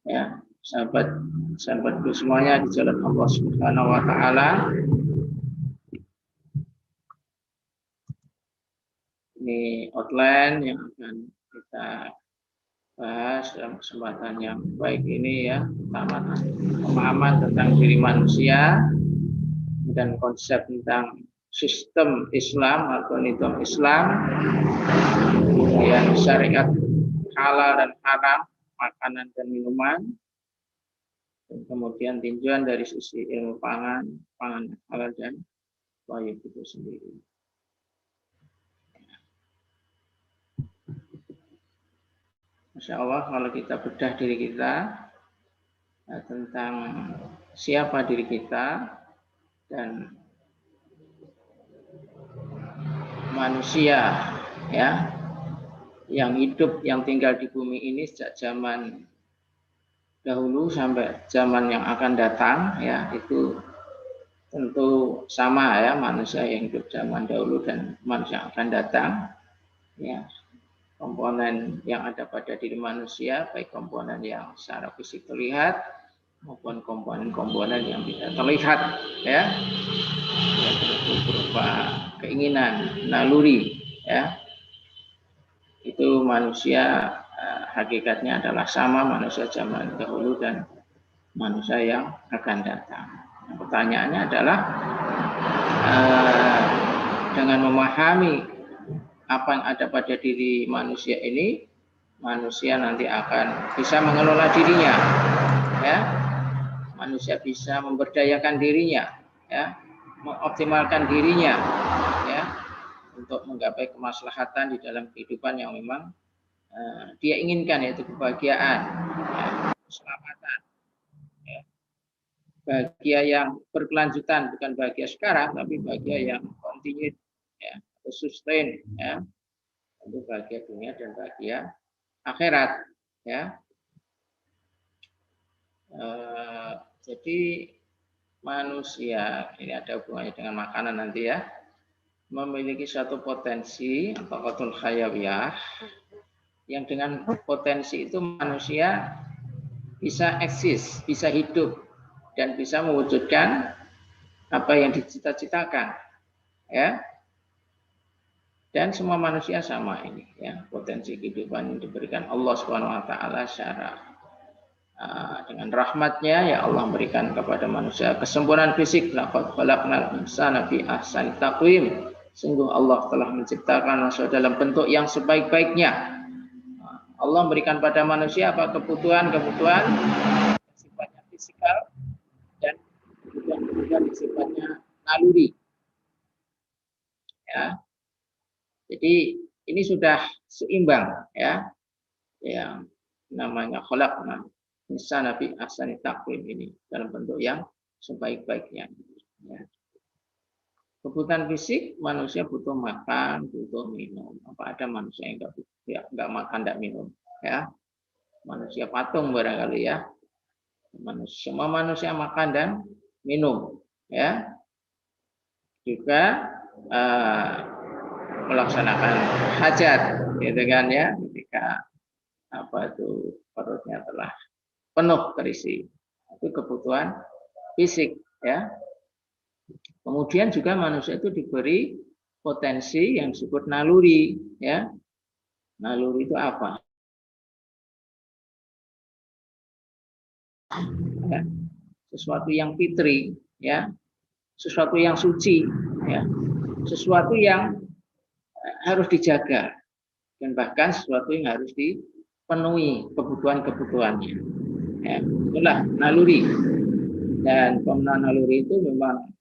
ya, sahabatku semuanya di jalan Allah Subhanahu wa taala. Ini outline yang akan kita bahas dalam kesempatan yang baik ini ya, pertama pemahaman tentang diri manusia dan konsep tentang sistem Islam atau nizam Islam, kemudian syariat halal dan haram makanan dan minuman, dan kemudian tinjauan dari sisi ilmu pangan halal dan wajib itu sendiri. Masya Allah, kalau kita bedah diri kita tentang siapa diri kita dan manusia ya yang hidup, yang tinggal di bumi ini sejak zaman dahulu sampai zaman yang akan datang ya, itu tentu sama ya, manusia yang hidup zaman dahulu dan manusia yang akan datang ya. Komponen yang ada pada diri manusia, baik komponen yang secara fisik terlihat maupun komponen-komponen yang tidak terlihat ya, yaitu berupa keinginan, naluri ya. Itu manusia hakikatnya adalah sama, manusia zaman dahulu dan manusia yang akan datang. Nah, pertanyaannya adalah dengan memahami apa yang ada pada diri manusia ini, manusia nanti akan bisa mengelola dirinya ya, manusia bisa memberdayakan dirinya ya, mengoptimalkan dirinya ya, untuk menggapai kemaslahatan di dalam kehidupan yang memang dia inginkan, yaitu kebahagiaan ya, keselamatan ya. Bahagia yang berkelanjutan, bukan bahagia sekarang tapi bahagia yang kontinu ya, sustain ya, untuk bahagia dunia dan bahagia akhirat ya. Jadi manusia ini ada hubungannya dengan makanan nanti ya, memiliki suatu potensi atau qatul khayawiyah yang dengan potensi itu manusia bisa eksis, bisa hidup dan bisa mewujudkan apa yang dicita-citakan ya. Dan semua manusia sama ini ya, potensi kehidupan yang diberikan Allah Subhanahu wa taala secara dengan rahmatnya ya, Allah berikan kepada manusia kesempurnaan fisik. Laqad khalaqnal insana fi ahsani taqwim. Sungguh Allah telah menciptakan manusia dalam bentuk yang sebaik-baiknya. Allah berikan pada manusia apa? Kebutuhan sifatnya fisikal dan kebutuhan sifatnya naluri ya. Jadi ini sudah seimbang ya, yang namanya khalaqna insana fi ahsani taqwim ini dalam bentuk yang sebaik-baiknya ya. Kebutuhan fisik, manusia butuh makan, butuh minum. Apa ada manusia yang nggak makan, nggak minum ya? Manusia patung barangkali ya. Semua manusia makan dan minum ya. Juga melaksanakan hajat gitu kan ya, ketika apa itu perutnya telah penuh terisi, itu kebutuhan fisik ya. Kemudian juga manusia itu diberi potensi yang disebut naluri ya. Naluri itu apa ya? Sesuatu yang fitri ya, sesuatu yang suci ya, sesuatu yang harus dijaga dan bahkan sesuatu yang harus dipenuhi kebutuhannya ya. Itulah naluri. Dan pemenuhan naluri itu memang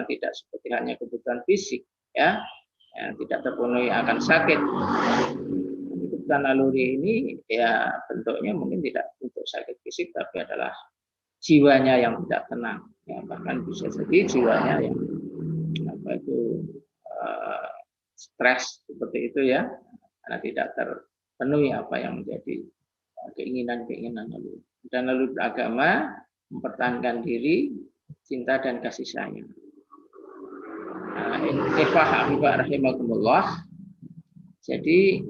tidak seperti hanya kebutuhan fisik ya, yang tidak terpenuhi akan sakit. Kebutuhan naluri ini ya bentuknya mungkin tidak untuk sakit fisik, tapi adalah jiwanya yang tidak tenang ya, bahkan bisa jadi jiwanya yang apa itu stres seperti itu ya, karena tidak terpenuhi apa yang menjadi keinginan naluri. Dan naluri beragama mempertahankan diri, cinta dan kasih sayang. Ikhwah hafizah rahimakumullah. Jadi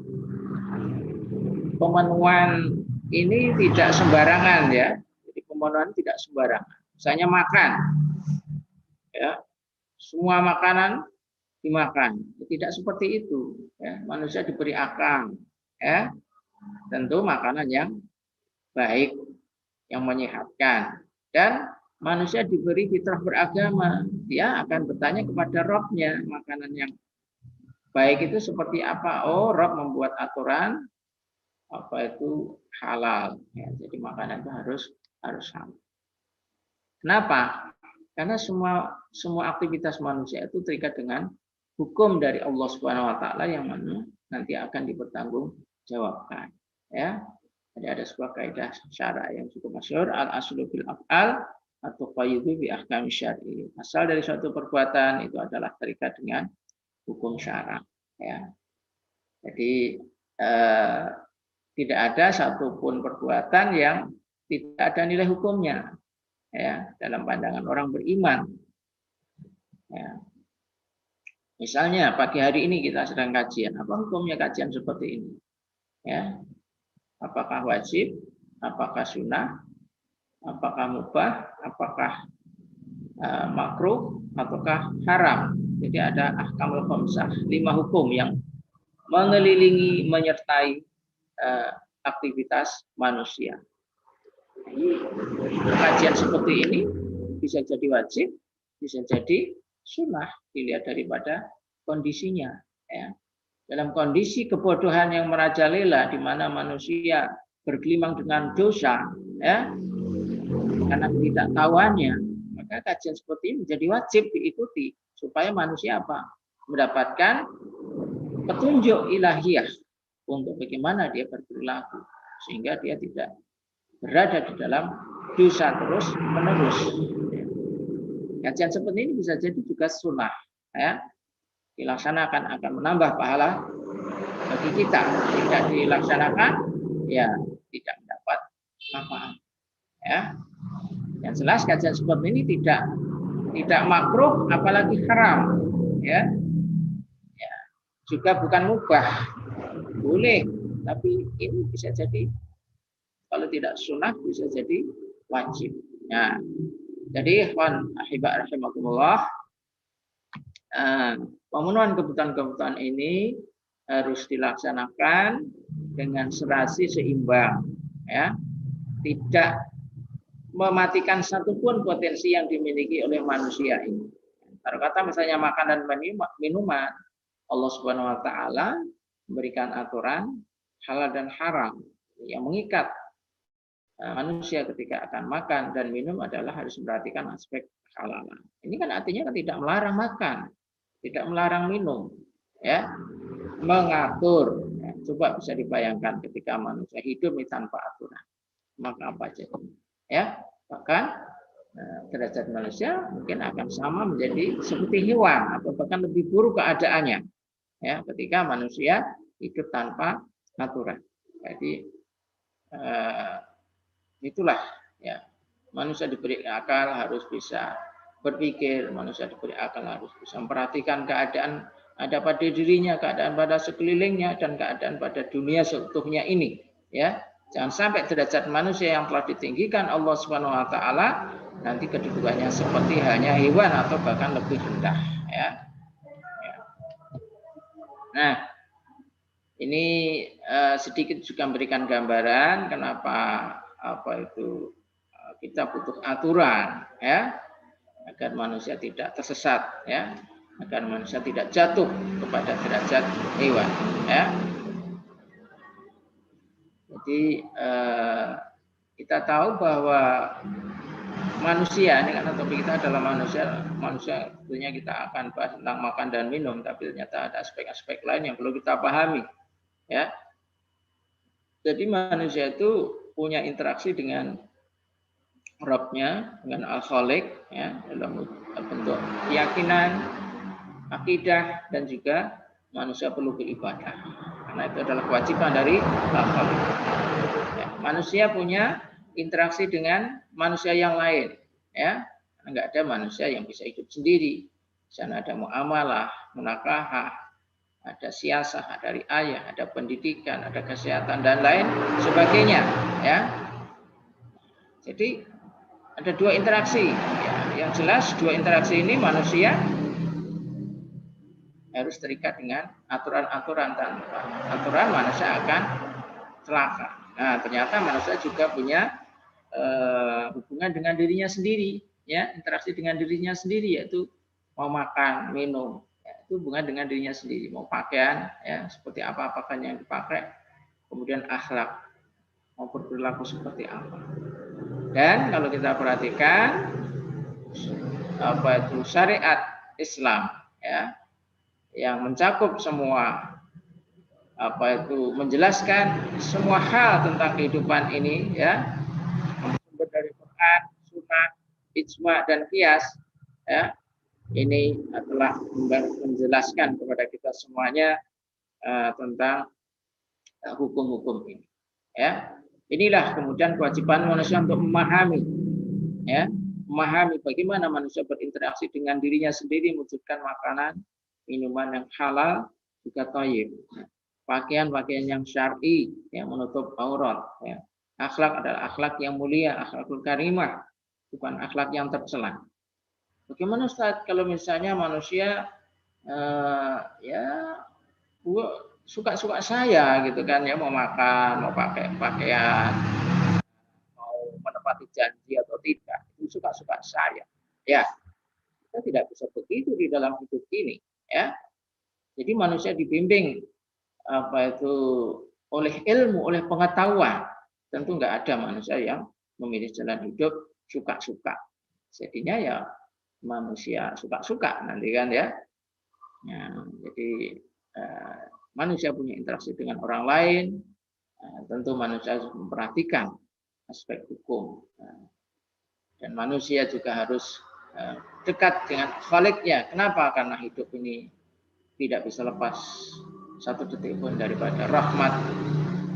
pemenuhan ini tidak sembarangan ya. Jadi pemenuhan tidak sembarangan. Misalnya makan, ya, semua makanan dimakan. Tidak seperti itu. Ya. Manusia diberi akal, ya, tentu makanan yang baik, yang menyehatkan. Dan manusia diberi fitrah beragama. Dia akan bertanya kepada Robnya, makanan yang baik itu seperti apa? Oh, Rob membuat aturan apa itu halal. Ya, jadi makanan itu harus halal. Kenapa? Karena semua aktivitas manusia itu terikat dengan hukum dari Allah Subhanahu wa taala yang mana nanti akan dipertanggungjawabkan. Ya. Jadi ada sebuah kaidah syara yang cukup masyhur, al-aslu bil af'al atau qayyidu bi ahkam syar'i. Asal dari suatu perbuatan itu adalah terikat dengan hukum syara. Ya. Jadi tidak ada satupun perbuatan yang tidak ada nilai hukumnya. Ya, dalam pandangan orang beriman. Ya. Misalnya pagi hari ini kita sedang kajian, apa hukumnya kajian seperti ini? Ya, apakah wajib? Apakah sunnah? Apakah mubah? Apakah makruh? Ataukah haram? Jadi ada ahkamul khamsah, 5 hukum yang mengelilingi, menyertai aktivitas manusia. Kajian seperti ini bisa jadi wajib, bisa jadi sunnah, dilihat daripada kondisinya. Ya. Dalam kondisi kebodohan yang merajalela, di mana manusia bergelimang dengan dosa, ya, karena ketidaktahuannya, maka kajian seperti ini menjadi wajib diikuti supaya manusia apa? Mendapatkan petunjuk ilahiyah untuk bagaimana dia berperilaku, sehingga dia tidak berada di dalam dosa terus menerus. Kajian seperti ini bisa jadi juga sunnah, ya, dilaksanakan akan menambah pahala bagi kita. Tidak dilaksanakan, ya tidak mendapat manfaat. Ya, yang jelas kajian seperti ini tidak makruh, apalagi haram. Ya, ya, juga bukan mubah, boleh, tapi ini bisa jadi kalau tidak sunnah bisa jadi wajib. Nah, jadi ikhwan ahibah rahimakumullah, pemenuhan kebutuhan-kebutuhan ini harus dilaksanakan dengan serasi seimbang, ya, tidak mematikan satupun potensi yang dimiliki oleh manusia ini. Kalau kata misalnya makanan dan minuman, Allah Subhanahu wa taala memberikan aturan halal dan haram yang mengikat manusia ketika akan makan dan minum adalah harus memperhatikan aspek kehalalan. Ini kan artinya kan tidak melarang makan, tidak melarang minum, ya, mengatur. Ya, coba bisa dibayangkan ketika manusia hidup tanpa aturan, maka apa jadinya? Ya, bahkan derajat manusia mungkin akan sama menjadi seperti hewan atau bahkan lebih buruk keadaannya, ya, ketika manusia hidup tanpa aturan. Jadi itulah, ya, manusia diberi akal harus bisa berpikir, manusia diberi akal harus bisa memperhatikan keadaan ada pada dirinya, keadaan pada sekelilingnya, dan keadaan pada dunia seutuhnya ini. Ya, jangan sampai derajat manusia yang telah ditinggikan Allah Subhanahu Wa Taala nanti kedudukannya seperti hanya hewan atau bahkan lebih rendah. Ya. Ya. Nah, ini sedikit juga memberikan gambaran kenapa itu kita butuh aturan, ya, agar manusia tidak tersesat, ya, agar manusia tidak jatuh kepada derajat hewan, ya. Jadi kita tahu bahwa manusia ini karena topik kita adalah manusia tentunya kita akan bahas tentang makan dan minum, tapi ternyata ada aspek-aspek lain yang perlu kita pahami, ya. Jadi manusia itu punya interaksi dengan Rabbnya, dengan Al-Khaliq, ya, dalam bentuk keyakinan, akidah, dan juga manusia perlu beribadah. Karena itu adalah kewajiban dari Al-Khaliq. Ya, manusia punya interaksi dengan manusia yang lain, ya. Enggak ada manusia yang bisa hidup sendiri. Di sana ada muamalah, munakahah, ada siasah, ada riayah, ada pendidikan, ada kesehatan dan lain sebagainya, ya. Jadi ada dua interaksi, ya. Yang jelas dua interaksi ini manusia harus terikat dengan aturan-aturan, tanpa aturan manusia akan celaka. Nah, ternyata manusia juga punya hubungan dengan dirinya sendiri, ya, interaksi dengan dirinya sendiri, yaitu mau makan, minum, ya, itu hubungan dengan dirinya sendiri, mau pakaian, ya, seperti apa pakaian yang dipakai, kemudian akhlak, mau berperilaku seperti apa. Dan kalau kita perhatikan apa itu syariat Islam, ya, yang mencakup semua apa itu menjelaskan semua hal tentang kehidupan ini, ya, sumber dari Quran, Sunnah, ijma dan qiyas, ya, ini adalah menjelaskan kepada kita semuanya tentang hukum-hukum ini, ya. Inilah kemudian kewajiban manusia untuk memahami, ya, memahami bagaimana manusia berinteraksi dengan dirinya sendiri, mewujudkan makanan, minuman yang halal, juga thayyib, pakaian-pakaian yang syar'i yang menutup aurat, ya. Akhlak adalah akhlak yang mulia, akhlakul karimah, bukan akhlak yang tercela. Bagaimana Ustaz kalau misalnya manusia ya suka-suka saya gitu kan, ya, mau makan, mau pakai pakaian, mau menepati janji atau tidak, itu suka-suka saya. Ya, kita tidak bisa begitu di dalam hidup ini, ya. Jadi manusia dibimbing apa itu oleh ilmu, oleh pengetahuan. Tentu nggak ada manusia yang memilih jalan hidup suka-suka. Jadinya ya manusia suka-suka nanti kan, ya. Nah, jadi manusia punya interaksi dengan orang lain, tentu manusia harus memperhatikan aspek hukum, dan manusia juga harus dekat dengan Khaliknya. Kenapa? Karena hidup ini tidak bisa lepas satu detik pun daripada rahmat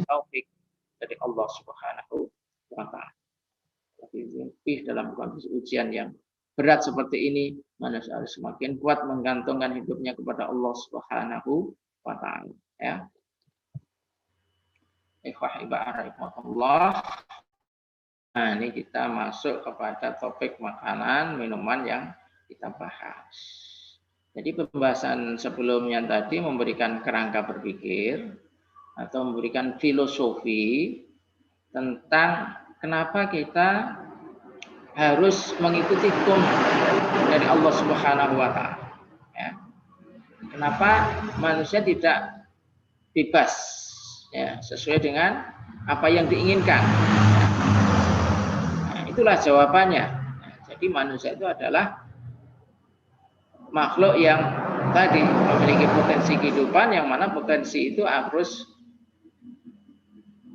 taufik dari Allah Subhanahu wa Ta'ala. Lebih dalam kondisi ujian yang berat seperti ini, manusia harus semakin kuat menggantungkan hidupnya kepada Allah Subhanahu wa Ta'ala, ya. Ikhwah. Nah, ini kita masuk kepada topik makanan, minuman yang kita bahas. Jadi pembahasan sebelumnya tadi memberikan kerangka berpikir atau memberikan filosofi tentang kenapa kita harus mengikuti hukum dari Allah Subhanahu wa Ta'ala, ya. Kenapa manusia tidak bebas, ya, sesuai dengan apa yang diinginkan. Nah, itulah jawabannya. Nah, jadi manusia itu adalah makhluk yang tadi memiliki potensi kehidupan, yang mana potensi itu harus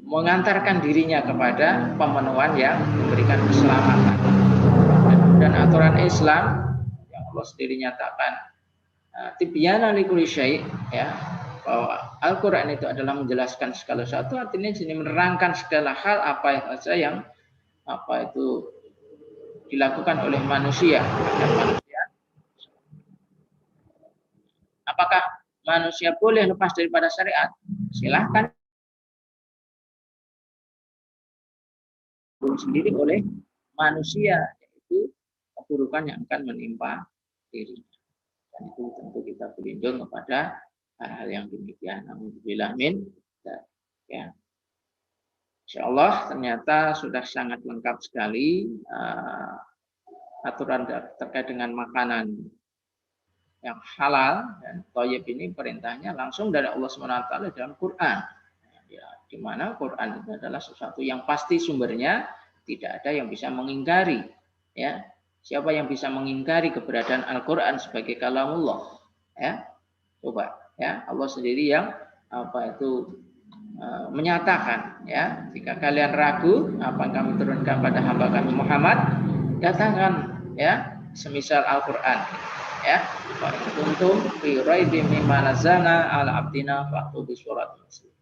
mengantarkan dirinya kepada pemenuhan yang memberikan keselamatan. Dan aturan Islam yang Allah sendiri nyatakan tibyana likulli syai', ya, bahwa Al-Qur'an itu adalah menjelaskan segala sesuatu, artinya sini menerangkan segala hal apa saja yang apa itu dilakukan oleh manusia. Dan manusia, apakah manusia boleh lepas daripada syariat? Silahkan. Sendiri oleh manusia, yaitu keburukan yang akan menimpa dirinya. Dan itu tentu kita berlindung kepada hal-hal yang demikian. Alhamdulillah min, ya. Insyaallah ternyata sudah sangat lengkap sekali aturan terkait dengan makanan yang halal dan thayyib ini, perintahnya langsung dari Allah SWT dalam Quran. Ya, di mana Quran itu adalah sesuatu yang pasti sumbernya, tidak ada yang bisa mengingkari, ya. Siapa yang bisa mengingkari keberadaan Al-Quran sebagai kalamullah, ya? Coba, ya, Allah sendiri yang apa itu menyatakan, ya, jika kalian ragu apa yang kami turunkan pada hamba kami Muhammad, datangkan, ya, semisal Al-Quran, ya. Wa in kuntum fi raibin mimma nazzalna ala abdina fa'tu bi suratin muslim.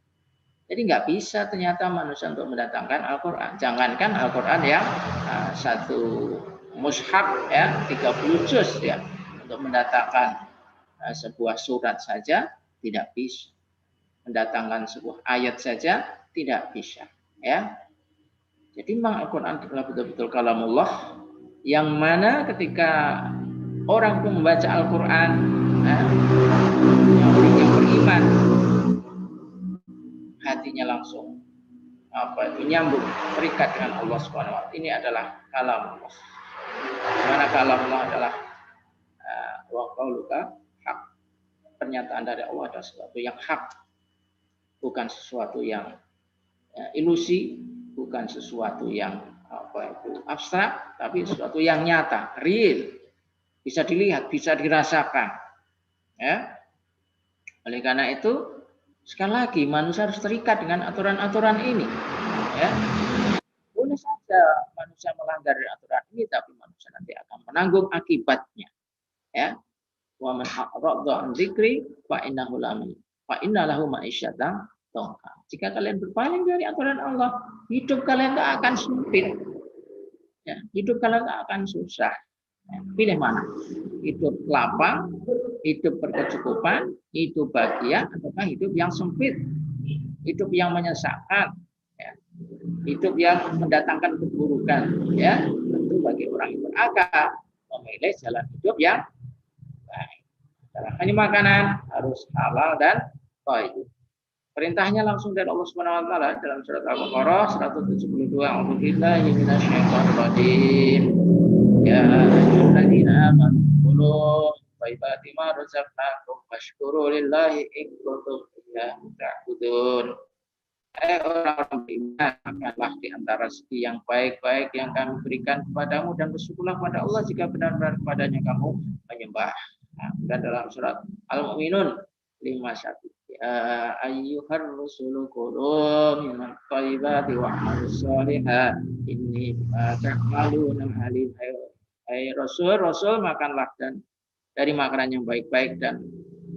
Jadi nggak bisa ternyata manusia untuk mendatangkan Al-Quran. Jangankan Al-Quran yang satu mushaf, ya, 30 juz, ya, untuk mendatangkan sebuah surat saja tidak bisa. Mendatangkan sebuah ayat saja tidak bisa, ya. Jadi memang Al-Quran adalah betul-betul kalamullah yang mana ketika orang itu membaca Al-Quran, yang beriman, hatinya langsung nyambung, terikat dengan Allah Subhanahu wa taala. Ini adalah kalamullah. Mana kalamullah adalah wa qauluka hak. Pernyataan dari Allah adalah sesuatu yang hak, bukan sesuatu yang ilusi, bukan sesuatu yang abstrak, tapi sesuatu yang nyata, real, bisa dilihat, bisa dirasakan. Ya. Oleh karena itu, sekali lagi manusia harus terikat dengan aturan-aturan ini. Ya. Boleh saja manusia melanggar aturan ini, tapi manusia nanti akan menanggung akibatnya. Ya. Wa man a'radha an dzikri fa innahu lahu ma'isyatan dongka. Jika kalian berpaling dari aturan Allah, hidup kalian tak akan sempit. Ya, hidup kalian tak akan susah. Ya, pilih mana? Hidup lapang, hidup berkecukupan, hidup bahagia, ataukah hidup yang sempit, hidup yang menyesakkan, ya, hidup yang mendatangkan keburukan. Ya, tentu bagi orang yang berakal memilih jalan hidup yang baik. Hanya makanan harus halal dan thayyib. Perintahnya langsung dari Allah Subhanahu wa taala dalam surat Al-Baqarah 172. A'udzubillahi minasyaitonir rajim. Ya ayyuhalladzina amanu kulu thayyibati ma razaqnakum washkuru lillahi in kuntum iyyahu ta'budun. Orang-orang beriman, makanlah di antara rezeki yang baik-baik yang kami berikan kepadamu dan bersyukurlah kepada Allah jika benar-benar kepadanya kamu menyembah. Dan dalam surat Al-Mu'minun 51. Ya ayyuhar rusulu kulu minat thayyibati wa'malus shalihat inni bima ta'maluna alim. Hai Rasul makanlah dan dari makanan yang baik-baik dan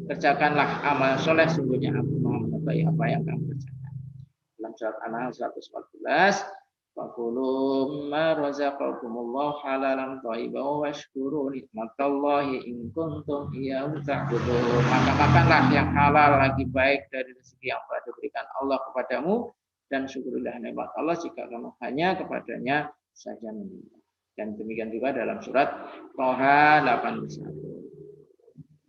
kerjakanlah amal soleh, sungguhnya aku mau mengetahui apa yang kamu kerjakan. Dalam surat An-Nahl 114, Fakulu ma razaqakumullahu halalan thayyiban washkuru nikmatallahi in kuntum iyyahu ta'budun. Maka makanlah yang halal lagi baik dari rezeki yang telah diberikan Allah kepadamu dan syukurilah nikmat Allah jika kamu hanya kepadanya saja menyembah. Dan demikian juga dalam surat Thaha 81.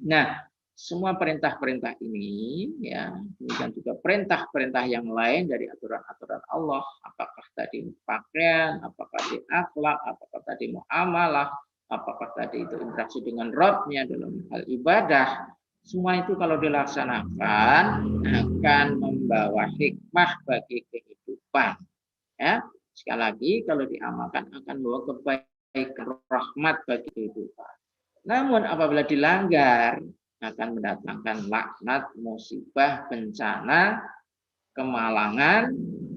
Nah, semua perintah-perintah ini, ya, demikian juga perintah-perintah yang lain dari aturan-aturan Allah, apakah tadi pakaian, apakah tadi akhlak, apakah tadi muamalah, apakah tadi itu interaksi dengan Rabb-nya dalam hal ibadah, semua itu kalau dilaksanakan akan membawa hikmah bagi kehidupan. Ya, sekali lagi kalau diamalkan akan membawa kebaikan, rahmat bagi kehidupan. Namun apabila dilanggar akan mendatangkan laknat, musibah, bencana, kemalangan,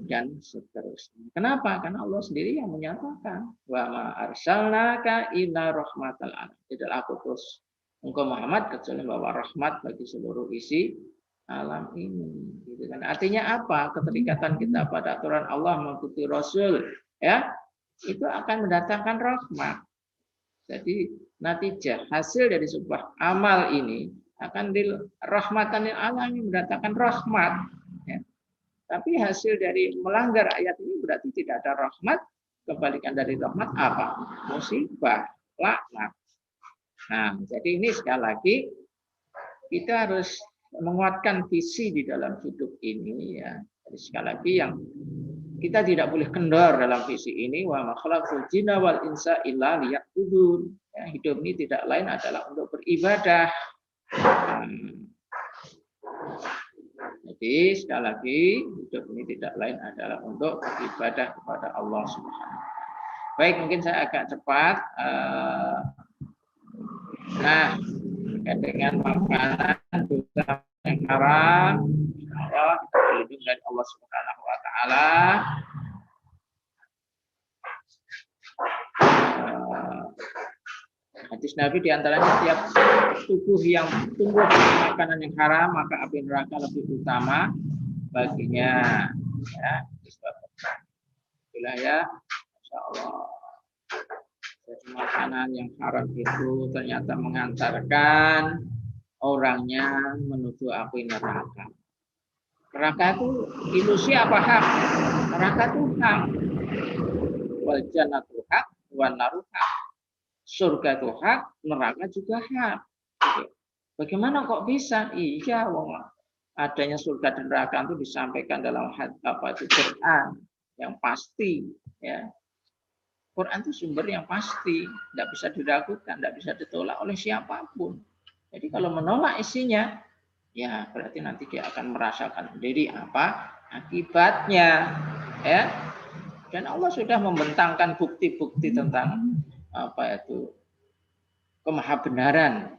dan seterusnya. Kenapa? Karena Allah sendiri yang menyatakan, wa ma arsalnaka illa rahmatal alamin. Tidaklah aku utus engkau Muhammad kecuali membawa rahmat bagi seluruh isi alam ini. Gitu kan? Artinya apa? Keterikatan kita pada aturan Allah mengikuti Rasul, ya, itu akan mendatangkan rahmat. Jadi natijah hasil dari sebuah amal ini akan rahmatan lil alamin, mendatangkan rahmat. Ya. Tapi hasil dari melanggar ayat ini berarti tidak ada rahmat. Kebalikan dari rahmat apa? Musibah, laknat. Nah, jadi ini sekali lagi kita harus menguatkan visi di dalam hidup ini, ya. Jadi sekali lagi yang kita tidak boleh kendor dalam visi ini, wa ma khalaqul jinna wal insa illa liya'budun. Ya, hidup ini tidak lain adalah untuk beribadah. Jadi sekali lagi hidup ini tidak lain adalah untuk beribadah kepada Allah Subhanahu wa taala. Baik, mungkin saya agak cepat. Nah, terkait dengan makanan dosa yang haram, insyaallah kita berlindung dari Allah Subhanahu wa taala. Hadis Nabi diantaranya tiap tubuh yang tumbuh dari makanan yang haram maka api neraka lebih utama baginya. Ya, itulah ya, insya Allah. Jadi makanan yang haram itu ternyata mengantarkan orangnya menuju api neraka. Neraka itu ilusi apa hak? Neraka itu hak. Wal jannatu hak, wan naru hak. Surga itu hak, neraka juga hak. Bagaimana kok bisa? Iya, wong adanya surga dan neraka itu disampaikan dalam Quran yang pasti, ya. Quran itu sumber yang pasti, tidak bisa diragukan, tidak bisa ditolak oleh siapapun. Jadi kalau menolak isinya, ya berarti nanti dia akan merasakan sendiri apa akibatnya, ya. Dan Allah sudah membentangkan bukti-bukti tentang apa itu kemahabenaran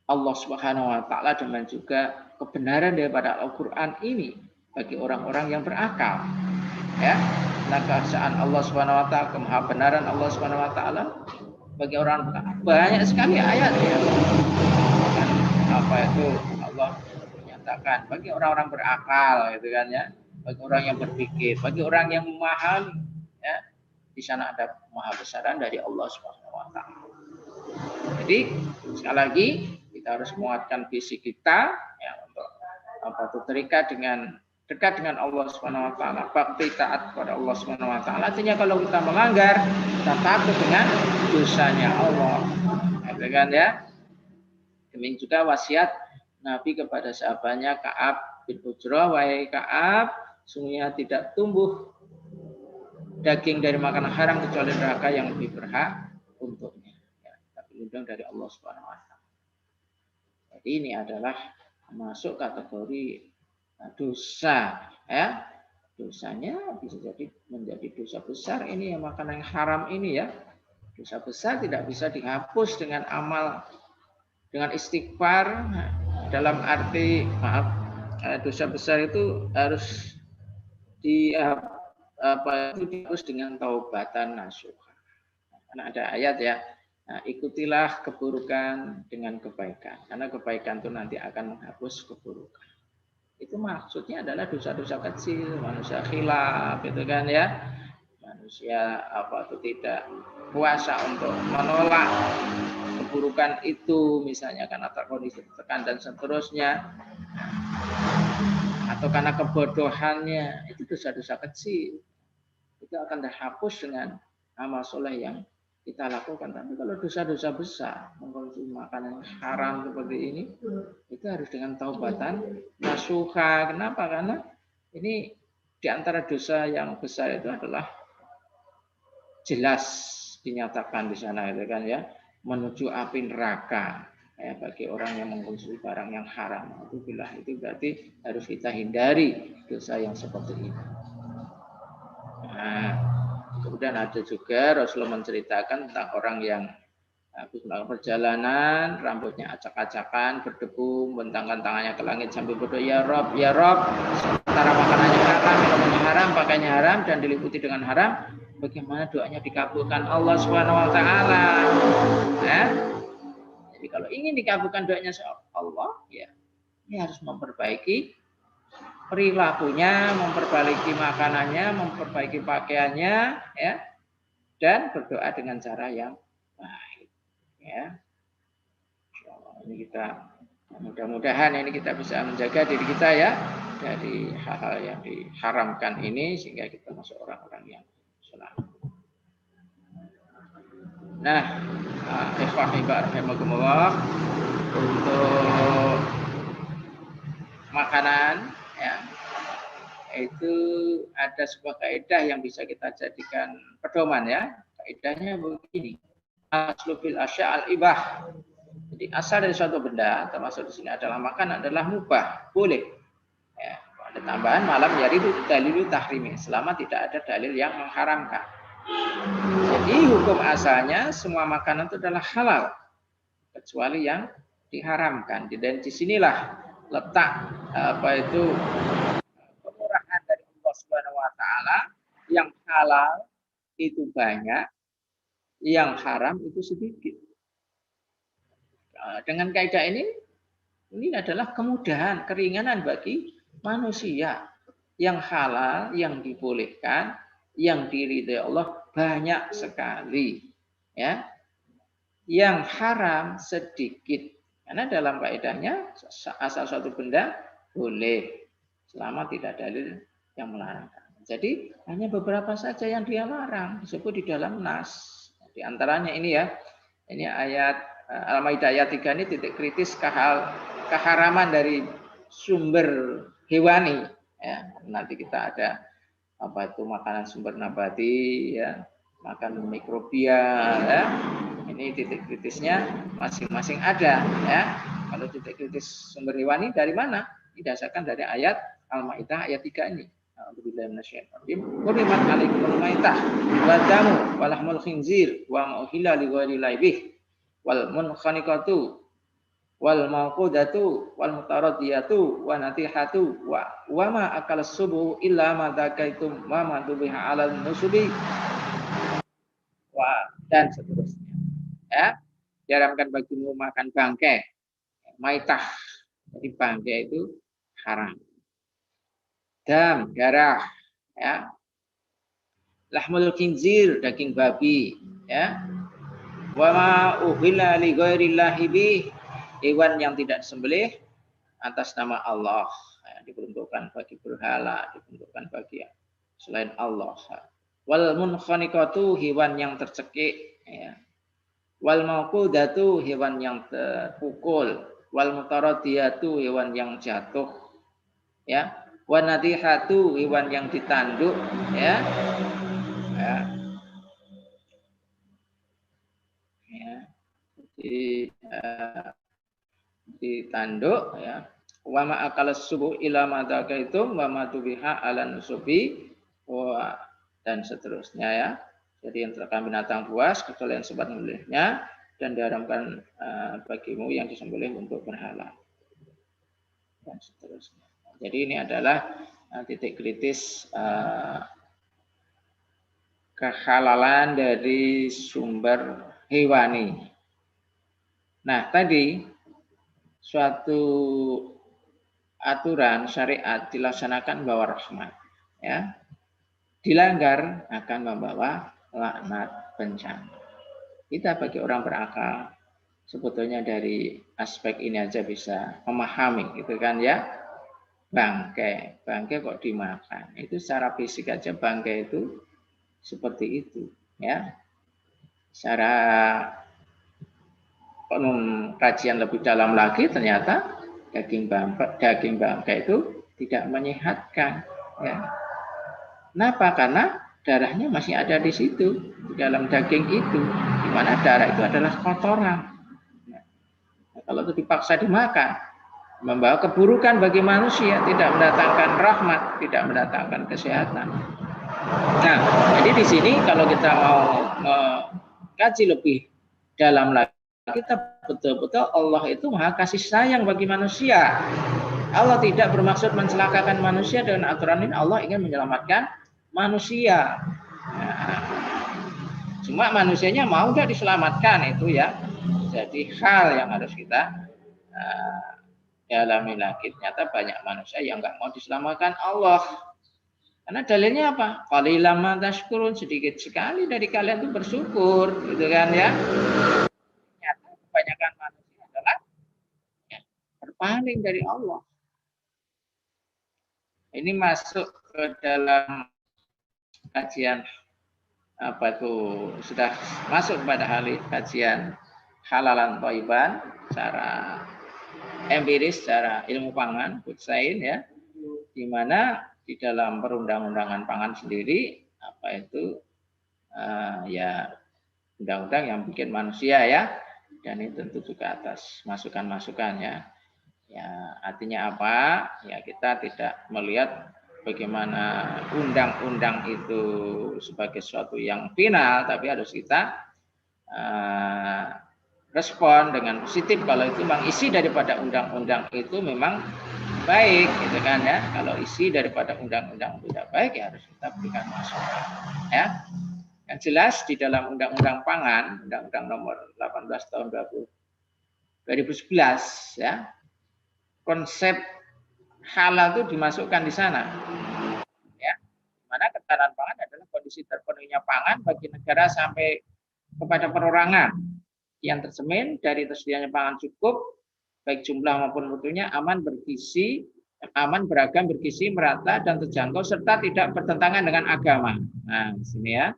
Allah Subhanahu wa taala dan juga kebenaran daripada Al-Qur'an ini bagi orang-orang yang berakal. Ya. Nah, keesaan Allah Subhanahu wa taala, kemahabenaran Allah Subhanahu wa taala bagi orang banyak sekali ayat ya. Dan apa itu Allah menyatakan bagi orang-orang berakal gitu kan ya, bagi orang yang berpikir, bagi orang yang memahami ya. Di sana ada kemahabesaran dari Allah Subhanahu wa taala. Jadi sekali lagi kita harus menguatkan visi kita ya untuk apa itu terikat dengan dekat dengan Allah Subhanahu wa taala, bakti taat kepada Allah Subhanahu wa taala. Artinya kalau kita melanggar, kita takut dengan dosanya Allah. Ya kan ya? Demikian juga wasiat Nabi kepada sahabatnya Ka'ab bin Ujrah, wahai Ka'ab, sungguhnya tidak tumbuh daging dari makanan haram kecuali neraka yang lebih berhak untuknya. Ya, tapi undang dari Allah Subhanahu wa taala. Jadi ini adalah masuk kategori dosa, ya. Dosanya bisa jadi menjadi dosa besar ini ya, makanan yang haram ini ya. Dosa besar tidak bisa dihapus dengan amal, dengan istighfar. Dalam arti dosa besar itu harus dihapus dengan taubatan nasuha. Karena ada ayat ya. Nah, ikutilah keburukan dengan kebaikan. Karena kebaikan itu nanti akan menghapus keburukan. Itu maksudnya adalah dosa-dosa kecil, manusia khilaf, gitu kan ya. Manusia itu tidak kuasa untuk menolak keburukan itu, misalnya karena terkondisi tertekan dan seterusnya, atau karena kebodohannya, itu dosa-dosa kecil. Itu akan terhapus dengan amal soleh yang kita lakukan. Tapi kalau dosa-dosa besar, mengkonsumsi makanan haram seperti ini, itu harus dengan taubatan nasuha. Kenapa? Karena ini diantara dosa yang besar itu adalah jelas dinyatakan di sana itu kan ya, menuju api neraka. Ya, bagi orang yang mengkonsumsi barang yang haram, itu berarti harus kita hindari dosa yang seperti ini. Nah, kemudian ada juga Rasulullah menceritakan tentang orang yang habis melakukan perjalanan, rambutnya acak-acakan, berdebu, membentangkan tangannya ke langit sambil berdoa, ya Rob, sementara makanannya haram, minumannya haram, pakaiannya haram, dan diliputi dengan haram, bagaimana doanya dikabulkan Allah Subhanahu wa taala. Nah, jadi kalau ingin dikabulkan doanya Allah, ya ini harus memperbaiki perilakunya, memperbaiki makanannya, memperbaiki pakaiannya, ya, dan berdoa dengan cara yang baik, ya. Ini kita mudah-mudahan ini kita bisa menjaga diri kita ya dari hal-hal yang diharamkan ini sehingga kita masuk orang-orang yang selamat. Nah, ikhwah untuk makanan ya, itu ada sebuah kaidah yang bisa kita jadikan pedoman ya. Kaidahnya begini. Aslu fil asya' al-ibah. Jadi asal dari suatu benda termasuk di sini adalah makan adalah mubah, boleh. Ya, ada tambahan malam yaridu dalilu tahrimi, selama tidak ada dalil yang mengharamkan. Jadi hukum asalnya semua makanan itu adalah halal kecuali yang diharamkan. Dan di sinilah letak kemurahan dari Allah Subhanahu wa taala, yang halal itu banyak, yang haram itu sedikit. Dengan kaidah ini adalah kemudahan, keringanan bagi manusia. Yang halal, yang dibolehkan, yang diridhai Allah banyak sekali, ya. Yang haram sedikit, Karena dalam kaidahnya asal suatu benda boleh selama tidak dalil yang melarang. Jadi hanya beberapa saja yang dia larang disebut di dalam nas. Di antaranya ini ya, ini ayat Al-Maidah ayat 3 ini titik kritis keharaman dari sumber hewani. Ya, nanti kita ada apa itu makanan sumber nabati, ya, makan mikrobial, ya. Ini titik kritisnya masing-masing ada, ya. Kalau titik kritis sumber hewani dari mana? Didasarkan dari ayat Al-Maidah ayat 3 ini. Alhamdulillah minasyaitonir rajim. Qurimat alaikumul maitah wa damu wa lahmul khinzir wa ma uhilla li ghairillahi bih wal munkhaniqatu wal mauqudatu wal mutaradiyatu wa natihatu wa ma akal subuh illa ma dzakaitum wa ma tubiha 'alal nusubi wa dan seterusnya. Ya, diharamkan bagimu makan bangkai, maitah. Jadi bangkai itu haram. Dam, darah, ya. Lahmul khinzir, daging babi, ya. Wa ma uhilla li ghairillahi bih, hewan yang tidak disembelih atas nama Allah, ya, diperuntukkan bagi berhala, diperuntukkan bagi selain Allah. Wal munkhaniqatu, hewan yang tercekik, ya. Wal mauqudatu, hewan yang terpukul. Wal mutaradiyatu, hewan yang jatuh, ya. Wa nadihatu, hewan yang ditanduk, ya. Ya. Ya. Ditanduk, ya. Wa ma akala subuh ila madakaitum wa ma tubiha ala nusubi wa dan seterusnya, ya. Jadi yang terkait binatang buas kecuali yang sempat menyembelihnya dan diharamkan bagimu yang disembelih untuk berhala dan seterusnya. Jadi ini adalah titik kritis kehalalan dari sumber hewani. Nah, tadi suatu aturan syariat dilaksanakan membawa rahmat, ya. Dilanggar akan membawa laknat, bencana. Kita bagi orang berakal sebetulnya dari aspek ini aja bisa memahami, gitu kan, ya. Bangkai kok dimakan, itu secara fisik aja bangkai itu seperti itu, ya. Secara kajian lebih dalam lagi ternyata daging bangkai itu tidak menyehatkan, ya. Kenapa? Karena darahnya masih ada di situ, di dalam daging itu, di mana darah itu adalah kotoran. Nah, kalau itu dipaksa dimakan, membawa keburukan bagi manusia, tidak mendatangkan rahmat, tidak mendatangkan kesehatan. Nah, jadi di sini kalau kita mau mengkaji lebih dalam lagi, kita betul-betul Allah itu maha kasih sayang bagi manusia. Allah tidak bermaksud mencelakakan manusia dengan aturan ini. Allah ingin menyelamatkan manusia. Nah, cuma manusianya mau nggak diselamatkan, itu ya jadi hal yang harus kita dalami lagi. Ternyata banyak manusia yang nggak mau diselamatkan Allah. Karena dalilnya apa? Qalilan ma tashkurun, sedikit sekali dari kalian itu bersyukur, gitu kan, ya. Ternyata kebanyakan manusia adalah ya, berpaling dari Allah. Ini masuk ke dalam kajian apa itu, sudah masuk pada kajian halalan thayyiban secara empiris, secara ilmu pangan, food science, ya, di mana di dalam perundang-undangan pangan sendiri apa itu ya undang-undang yang bikin manusia, ya, dan ini tentu juga atas masukan-masukan, ya. Ya, artinya apa? Ya, kita tidak melihat bagaimana undang-undang itu sebagai sesuatu yang final, tapi harus kita respon dengan positif kalau itu memang isi daripada undang-undang itu memang baik, gitu kan, ya. Kalau isi daripada undang-undang tidak baik, ya harus kita berikan masukan, ya. Yang jelas di dalam Undang-Undang Pangan, Undang-Undang Nomor 18 Tahun 2011, ya, konsep halal itu dimasukkan di sana, ya, mana ketahanan pangan adalah kondisi terpenuhinya pangan bagi negara sampai kepada perorangan yang tercermin dari tersedianya pangan cukup baik jumlah maupun mutunya aman, bergizi, aman, beragam, bergizi, merata, dan terjangkau, serta tidak bertentangan dengan agama. Nah, di sini ya,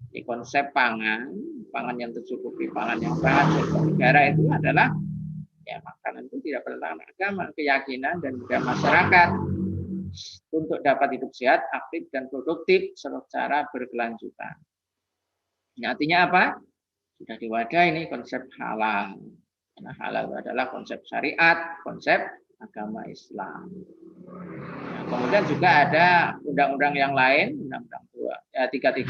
di konsep pangan yang tercukupi, pangan yang sehat negara itu adalah ya makanan itu tidak bertentangan dengan agama, keyakinan, dan juga masyarakat untuk dapat hidup sehat, aktif, dan produktif secara berkelanjutan. Ini artinya apa? Sudah diwadah ini konsep halal. Karena halal itu adalah konsep syariat, konsep agama Islam. Nah, kemudian juga ada undang-undang yang lain, undang-undang 33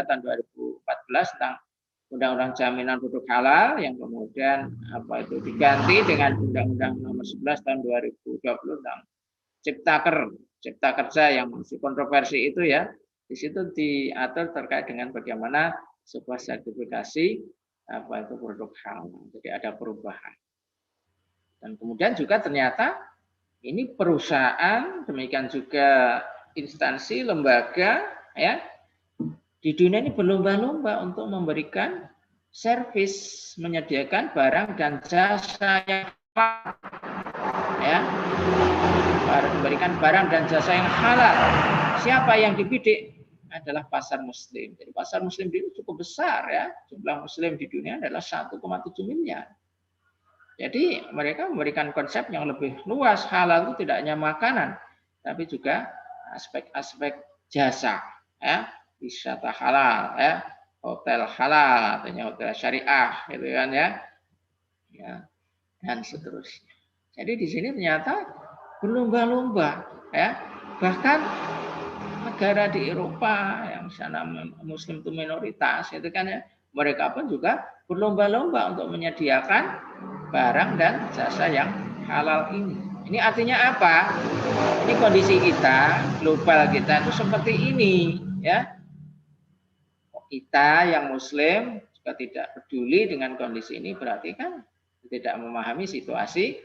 tahun 2014 tentang undang-undang jaminan produk halal yang kemudian itu diganti dengan undang-undang nomor 11 tahun 2020 tentang cipta kerja yang masih kontroversi itu ya. Di situ diatur terkait dengan bagaimana sebuah sertifikasi itu produk halal. Jadi ada perubahan. Dan kemudian juga ternyata ini perusahaan, demikian juga instansi, lembaga ya di dunia ini berlomba-lomba untuk memberikan servis, menyediakan barang dan jasa yang halal, ya, memberikan barang dan jasa yang halal. Siapa yang dibidik? Adalah pasar muslim. Jadi pasar muslim itu cukup besar ya. Jumlah muslim di dunia adalah 1,7 miliar. Jadi mereka memberikan konsep yang lebih luas. Halal itu tidak hanya makanan, tapi juga aspek-aspek jasa, ya, wisata halal, ya, hotel halal, artinya hotel syariah, gitu kan ya, dan seterusnya. Jadi di sini ternyata berlomba-lomba, ya, bahkan negara di Eropa yang sana Muslim itu minoritas, itu kan ya, mereka pun juga berlomba-lomba untuk menyediakan barang dan jasa yang halal ini. Ini artinya apa? Ini kondisi kita, global kita itu seperti ini, ya. Kita yang Muslim juga tidak peduli dengan kondisi ini, berarti kan tidak memahami situasi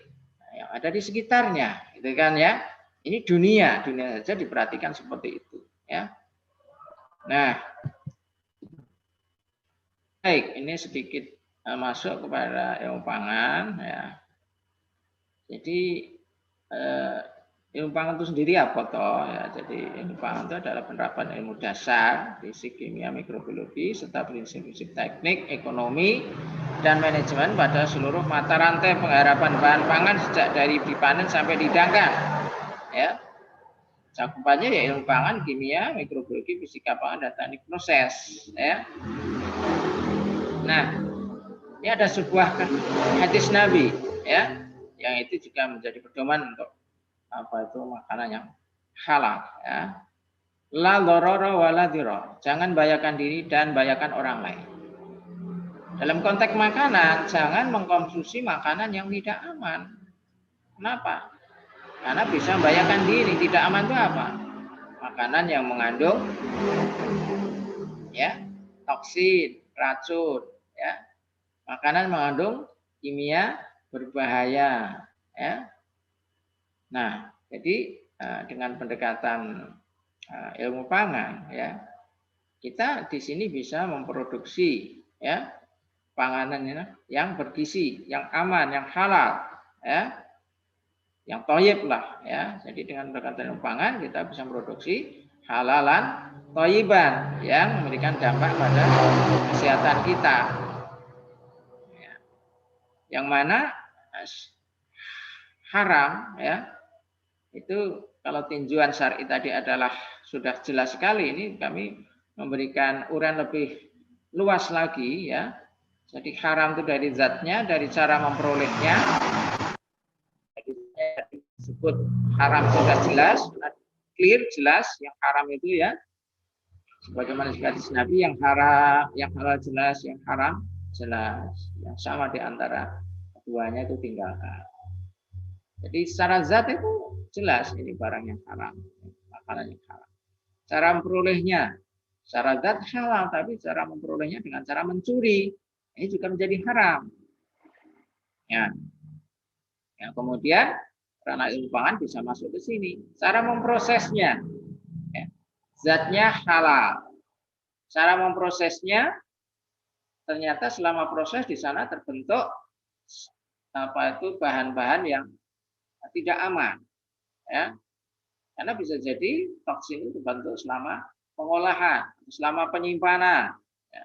yang ada di sekitarnya, gitu kan ya. Ini dunia saja diperhatikan seperti itu, ya. Nah, baik, ini sedikit masuk kepada ilmu pangan, ya. Jadi ilmu pangan itu sendiri apa toh? Ya, jadi ilmu pangan itu adalah penerapan ilmu dasar, fisik, kimia, mikrobiologi, serta prinsip-prinsip teknik, ekonomi, dan manajemen pada seluruh mata rantai penggarapan bahan pangan sejak dari dipanen sampai dihidangkan. Ya, cakupannya ya ilmu pangan, kimia, mikrobiologi, fisika pangan, dan teknik proses. Ya. Nah, ini ada sebuah hadis Nabi, ya, yang itu juga menjadi pedoman untuk makanan yang halal, ya. La dororo wala diro. Jangan bahayakan diri dan bahayakan orang lain. Dalam konteks makanan, jangan mengkonsumsi makanan yang tidak aman. Kenapa? Karena bisa membahayakan diri. Tidak aman itu apa? Makanan yang mengandung ya toksin, racun, ya. Makanan mengandung kimia berbahaya, ya. Nah, jadi dengan pendekatan ilmu pangan, ya, kita di sini bisa memproduksi, ya, panganan yang bergizi, yang aman, yang halal, ya, yang thayyib lah, ya. Jadi dengan pendekatan ilmu pangan kita bisa memproduksi halalan thayyiban yang memberikan dampak pada kesehatan kita, ya. Yang mana haram, ya, itu kalau tinjauan syar'i tadi adalah sudah jelas sekali, ini kami memberikan uraian lebih luas lagi, ya. Jadi haram itu dari zatnya, dari cara memperolehnya. Jadi disebut haram sudah jelas, clear, jelas. Yang haram itu ya, sebagaimana hadis Nabi, yang haram, yang halal jelas, yang haram jelas. Yang sama di antara keduanya itu tinggalkan. Jadi secara zat itu jelas ini barang yang haram, makanan yang haram. Cara memperolehnya, secara zat halal, tapi cara memperolehnya dengan cara mencuri, ini juga menjadi haram. Ya, ya, kemudian karena ilmu pangan bisa masuk ke sini. Cara memprosesnya, ya, zatnya halal. Cara memprosesnya ternyata selama proses di sana terbentuk bahan-bahan yang tidak aman, ya. Karena bisa jadi toksin itu terbentuk selama pengolahan, selama penyimpanan, ya,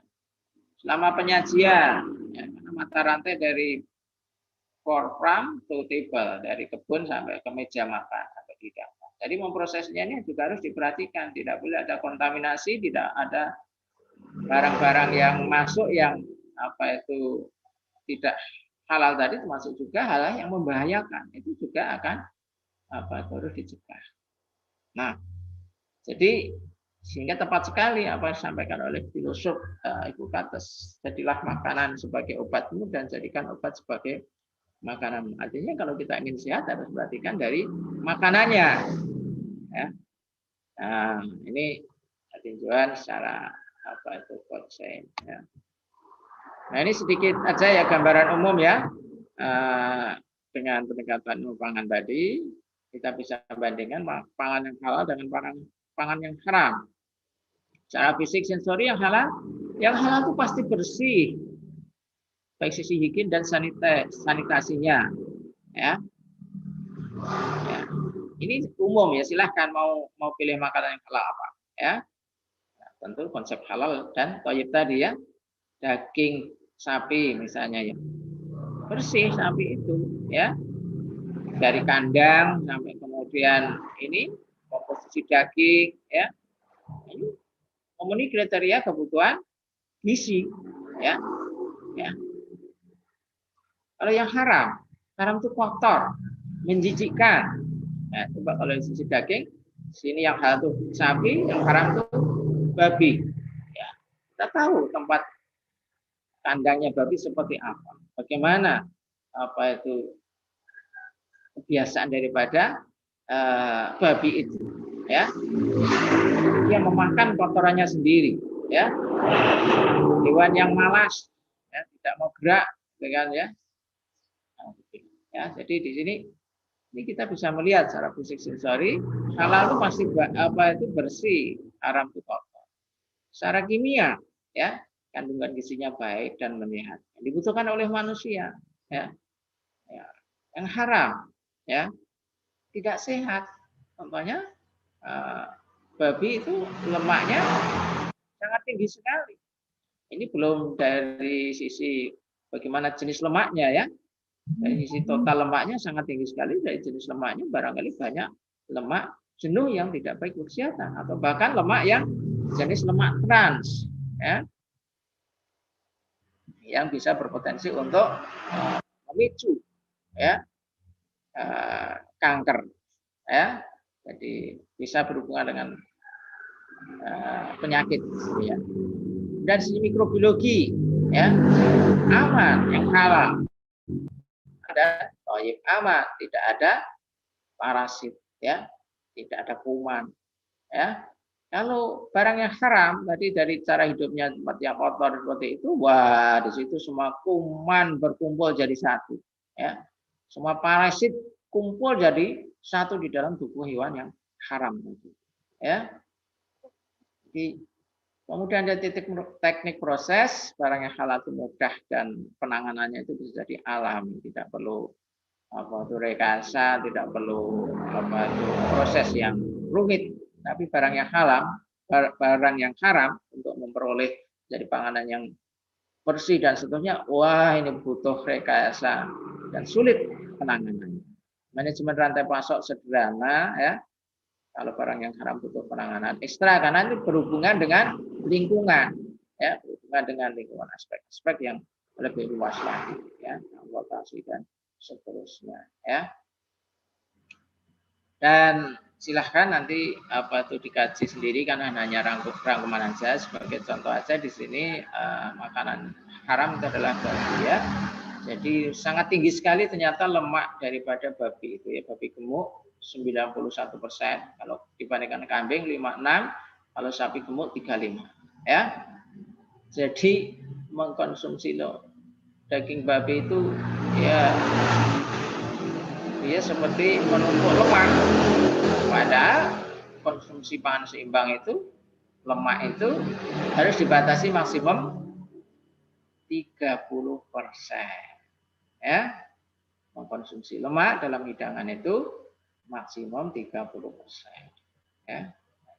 selama penyajian, ya, karena mata rantai dari farm to table, dari kebun sampai ke meja makan, sampai di dapur. Jadi memprosesnya ini juga harus diperhatikan, tidak boleh ada kontaminasi, tidak ada barang-barang yang masuk yang tidak halal tadi, termasuk juga hal yang membahayakan, itu juga akan harus dicegah. Nah, jadi sehingga tepat sekali apa yang disampaikan oleh filosof Hippocrates, jadilah makanan sebagai obatmu dan jadikan obat sebagai makanan. Artinya kalau kita ingin sehat harus perhatikan dari makanannya. Ya. Nah, ini tinjauan secara konsep. Ya. Nah, ini sedikit aja ya gambaran umum ya. Dengan pendekatan pangan tadi, kita bisa bandingkan pangan yang halal dengan pangan yang haram. Secara fisik sensori yang halal itu pasti bersih, baik sisi higien dan sanitasinya, ya. Ya. Ini umum ya, silahkan mau pilih makanan yang halal apa, ya. Nah, tentu konsep halal dan thayyib tadi ya, daging sapi misalnya ya, bersih sapi itu, ya, dari kandang sampai kemudian ini komposisi daging, ya, ini memenuhi kriteria kebutuhan gizi, ya, ya. Kalau yang haram itu kotor, menjijikkan. Nah, coba kalau sisi daging, sini yang halal itu sapi, yang haram itu babi. Ya, kita tahu tempat kandangnya babi seperti apa, bagaimana kebiasaan daripada babi itu, ya. Dia memakan kotorannya sendiri, ya. Hewan yang malas, ya, tidak mau gerak, dengan ya. Ya, jadi di sini ini kita bisa melihat secara fisik sensori halal itu pasti bersih, haram itu kotor. Secara kimia, ya, kandungan gizinya baik dan menyehatkan, dibutuhkan oleh manusia, ya. Ya. Yang haram, ya, tidak sehat. Contohnya babi itu lemaknya sangat tinggi sekali. Ini belum dari sisi bagaimana jenis lemaknya, ya. Dari sisi total lemaknya sangat tinggi sekali. Dari jenis lemaknya barangkali banyak lemak jenuh yang tidak baik untuk kesehatan, atau bahkan lemak yang jenis lemak trans, ya, yang bisa berpotensi untuk memicu, ya, kanker, ya. Jadi bisa berhubungan dengan penyakit, ya. Dan sisi mikrobiologi, ya, aman, yang halal, ada thayyib aman, tidak ada parasit, ya, tidak ada kuman, ya. Kalau barang yang haram tadi dari cara hidupnya tempat yang kotor seperti itu, wah, di situ semua kuman berkumpul jadi satu, ya. Semua parasit kumpul jadi satu di dalam tubuh hewan yang haram itu, ya. Jadi kemudian ada teknik proses, barang yang halal itu mudah dan penanganannya itu bisa jadi alami, tidak perlu rekayasa, tidak perlu proses yang rumit. Tapi barang yang barang yang haram untuk memperoleh jadi panganan yang bersih dan seterusnya, wah, ini butuh rekayasa dan sulit penanganannya. Manajemen rantai pasok sederhana, ya. Kalau barang yang haram butuh penanganan ekstra karena itu berhubungan dengan lingkungan, ya, berhubungan dengan lingkungan, aspek-aspek yang lebih luas lagi, ya, transportasi dan seterusnya, ya. Dan silahkan nanti dikaji sendiri karena hanya rangkuman saja. Sebagai contoh aja di sini makanan haram itu adalah babi, ya. Jadi sangat tinggi sekali ternyata lemak daripada babi itu, ya, babi gemuk 91%, kalau dibandingkan kambing 56%, kalau sapi gemuk 35%, ya. Jadi mengkonsumsi daging babi itu ya seperti menumpuk lemak. Padahal konsumsi pangan seimbang itu lemak itu harus dibatasi maksimum 30%. ya, mengkonsumsi lemak dalam hidangan itu maksimum 30%. Ya.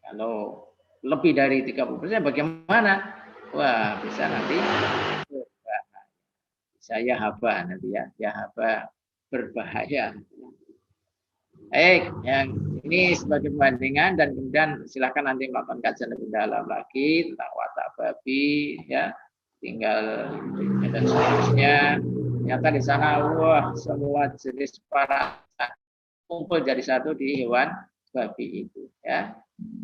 Kalau lebih dari 30% bagaimana? Wah, bisa nanti saya haba nanti ya haba berbahaya. Baik, yang ini sebagai perbandingan dan kemudian silakan nanti melakukan kajian lebih dalam lagi tentang watak babi, ya, tinggal dan seterusnya. Ternyata di sana, wah, semua jenis para kumpul jadi satu di hewan babi itu, ya.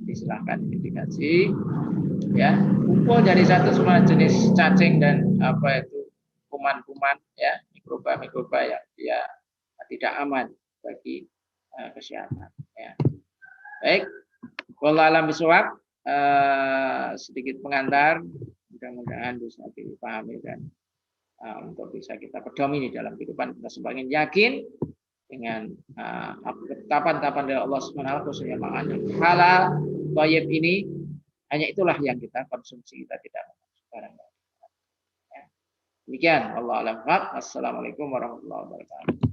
Silakan ini dikaji, ya, kumpul jadi satu semua jenis cacing dan apa itu kuman-kuman, ya, mikroba-mikroba yang dia tidak aman bagi kesehatan. Ya. Baik, wallahu a'lam bishawab. Sedikit pengantar, mudah-mudahan bisa dipahami dan untuk bisa kita pedomini dalam kehidupan kita semakin yakin dengan tahapan-tahapan dari Allah Subhanahu wa taala khususnya makanan halal, thayyib ini hanya itulah yang kita konsumsi, kita tidak mengkonsumsi barang. Ya. Demikian, wallahu a'lam. Assalamualaikum warahmatullahi wabarakatuh.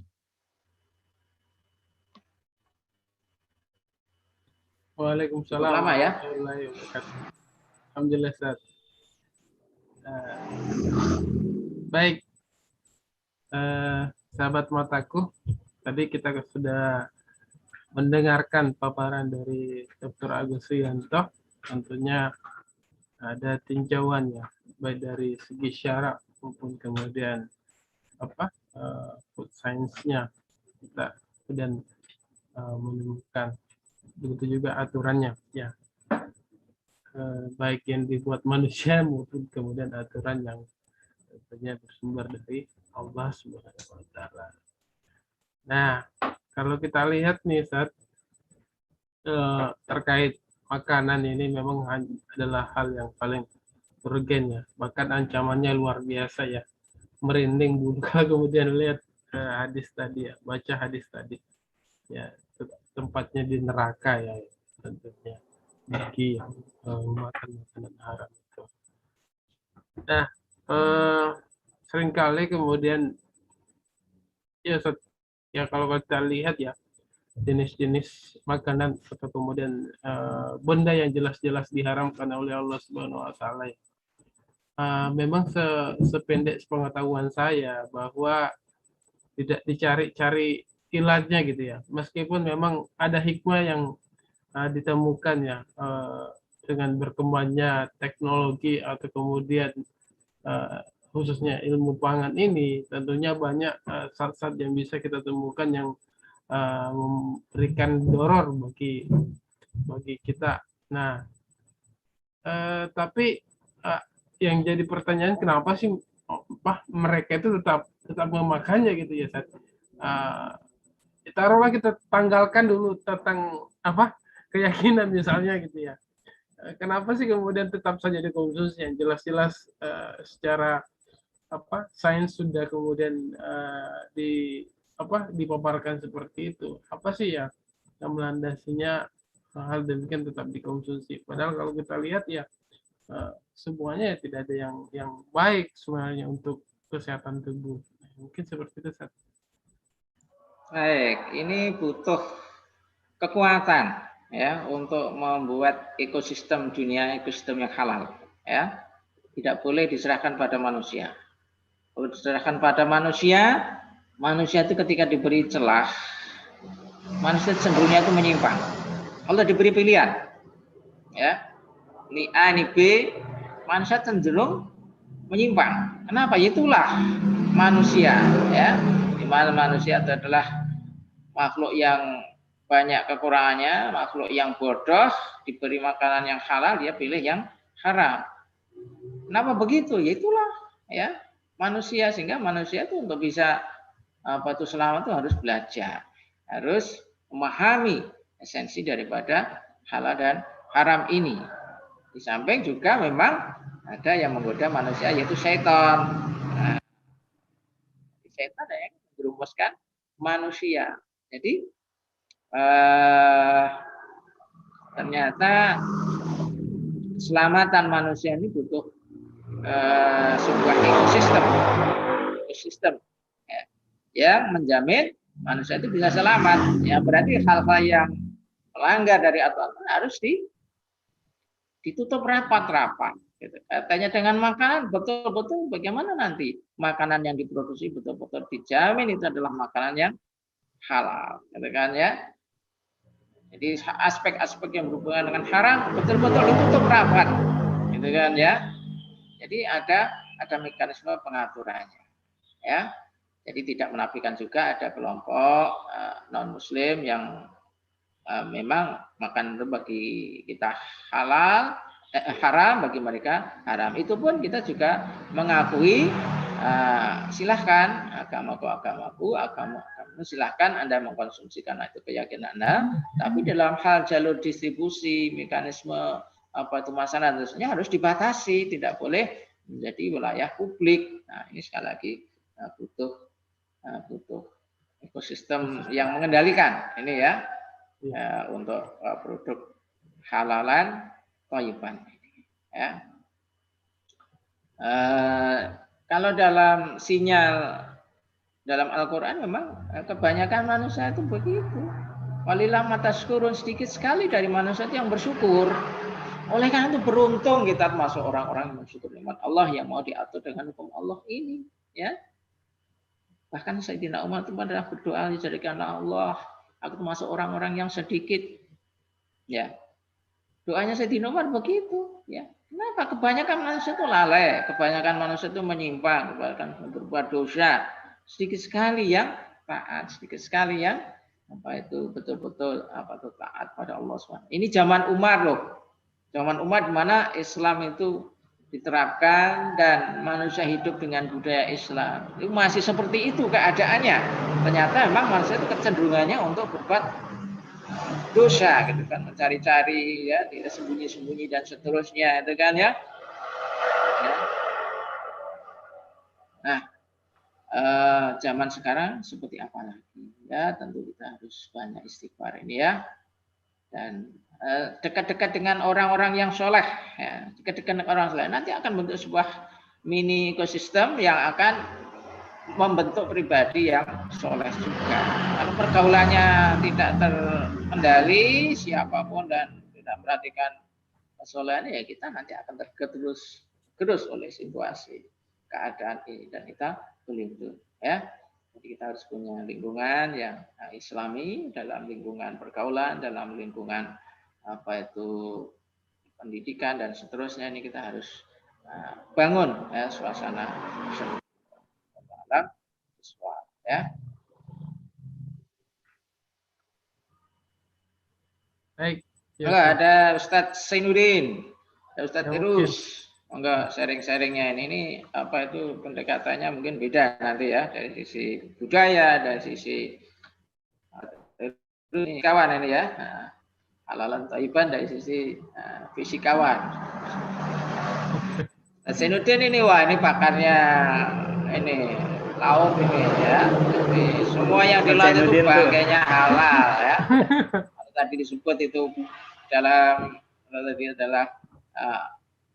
Waalaikumsalam. Lama ya. Alhamdulillah, Ustaz. Baik, sahabat mataku, tadi kita sudah mendengarkan paparan dari Dr. Agus Rianto. Tentunya ada tinjauannya, baik dari segi syarak maupun kemudian food science-nya kita kemudian menemukan. Begitu juga aturannya, ya, baik yang dibuat manusia maupun kemudian aturan yang tentunya bersumber dari Allah Subhanahu wa taala. Nah, kalau kita lihat nih, Ustaz, terkait makanan ini memang adalah hal yang paling urgen, ya, bahkan ancamannya luar biasa, ya, merinding bulu kemudian lihat hadis tadi, ya, baca hadis tadi, ya, tempatnya di neraka, ya, tentunya bagi yang makan makanan haram itu. Nah, seringkali kemudian ya kalau kita lihat, ya, jenis-jenis makanan atau kemudian benda yang jelas-jelas diharamkan oleh Allah Subhanahu wa taala, ya. Memang sependek pengetahuan saya bahwa tidak dicari-cari ilatnya gitu, ya. Meskipun memang ada hikmah yang ditemukan, ya, dengan berkembangnya teknologi atau kemudian khususnya ilmu pangan ini, tentunya banyak zat-zat yang bisa kita temukan yang memberikan doror bagi kita. Nah, tapi yang jadi pertanyaan, kenapa sih mereka itu tetap memakannya gitu, ya, Ustaz? Taruhlah kita tanggalkan dulu tentang keyakinan misalnya gitu, ya. Kenapa sih kemudian tetap saja dikonsumsi yang jelas-jelas secara sains sudah kemudian dipaparkan seperti itu? Apa sih, ya, yang melandasinya hal demikian tetap dikonsumsi? Padahal kalau kita lihat, ya, semuanya tidak ada yang baik sebenarnya untuk kesehatan tubuh. Mungkin seperti itu, Ustaz. Baik, ini butuh kekuatan, ya, untuk membuat ekosistem dunia ekosistem yang halal, ya. Tidak boleh diserahkan pada manusia. Kalau diserahkan pada manusia itu ketika diberi celah, manusia cenderungnya itu menyimpang. Kalau diberi pilihan, ya, ini A, ini B, manusia cenderung menyimpang. Kenapa? Itulah manusia, ya. Di mana manusia itu adalah makhluk yang banyak kekurangannya, makhluk yang bodoh, diberi makanan yang halal, dia pilih yang haram. Kenapa begitu? Ya itulah, ya, manusia. Sehingga manusia itu untuk bisa selamat itu harus belajar, harus memahami esensi daripada halal dan haram ini. Di samping juga memang ada yang menggoda manusia, yaitu setan. Nah, setan yang menjerumuskan manusia. Jadi ternyata keselamatan manusia ini butuh sebuah ekosistem, ya. yang menjamin manusia itu bisa selamat. Ya berarti hal-hal yang melanggar dari aturan harus ditutup rapat-rapat. Gitu. Katanya dengan makanan betul-betul bagaimana nanti makanan yang diproduksi betul-betul dijamin itu adalah makanan yang halal, gitu kan ya. Jadi aspek-aspek yang berhubungan dengan haram betul-betul ditutup rapat, gitu kan ya. Jadi ada mekanisme pengaturannya, ya. Jadi tidak menafikan juga ada kelompok non Muslim yang memang makan itu bagi kita halal, haram bagi mereka haram. Itu pun kita juga mengakui silahkan agamaku, silahkan Anda mengkonsumsi karena itu keyakinan Anda. Tapi dalam hal jalur distribusi, mekanisme pemasaran tentunya harus dibatasi, tidak boleh menjadi wilayah publik. Nah ini sekali lagi butuh ekosistem yang mengendalikan ini ya. Untuk produk halalan thayyiban ya. Kalau dalam sinyal dalam Al-Qur'an memang kebanyakan manusia itu begitu. Walillah mataskurun, sedikit sekali dari manusia itu yang bersyukur. Oleh karena itu beruntung kita termasuk orang-orang yang bersyukur nikmat Allah yang mau diatur dengan hukum Allah ini ya. Bahkan Sayyidina Umar itu adalah berdoa dijadikanlah Allah. Aku termasuk orang-orang yang sedikit, ya. Doanya Sayyidina Umar begitu, ya. Kenapa? Kebanyakan manusia itu lalai, kebanyakan manusia itu menyimpang, bahkan berbuat dosa. Sedikit sekali yang taat, sedikit sekali yang betul-betul taat pada Allah SWT. Ini zaman Umar loh, zaman Umar di mana Islam itu diterapkan dan manusia hidup dengan budaya Islam. Itu masih seperti itu keadaannya. Ternyata memang manusia itu kecenderungannya untuk berbuat dosa gitu kan, mencari-cari ya, tidak sembunyi-sembunyi dan seterusnya itu kan ya. Nah, zaman sekarang seperti apa lagi? Ya, tentu kita harus banyak istighfar ini ya. Dan dekat-dekat dengan orang-orang yang soleh, ya, dekat-dekat dengan orang soleh, nanti akan bentuk sebuah mini ekosistem yang akan membentuk pribadi yang soleh juga. Kalau pergaulannya tidak terkendali, siapapun dan tidak perhatikan kesolehannya, ya kita nanti akan tergerus oleh situasi keadaan ini dan kita berlindung, ya. Jadi kita harus punya lingkungan yang Islami dalam lingkungan pergaulan, dalam lingkungan pendidikan dan seterusnya. Ini kita harus bangun ya, suasana dalam siswa ya. Baik. Ya, ada Ustadz Zainuddin, ada Ustadz Irus. Enggak, sharing-sharingnya ini pendekatannya mungkin beda nanti ya, dari sisi budaya, dari sisi kawan ini ya. Halalan thayyiban dari sisi fisikawan. Zainuddin ini ini pakarnya ini laut ini ya. Jadi semua yang di laut itu bangkainya halal ya. Tadi disebut itu dalam adalah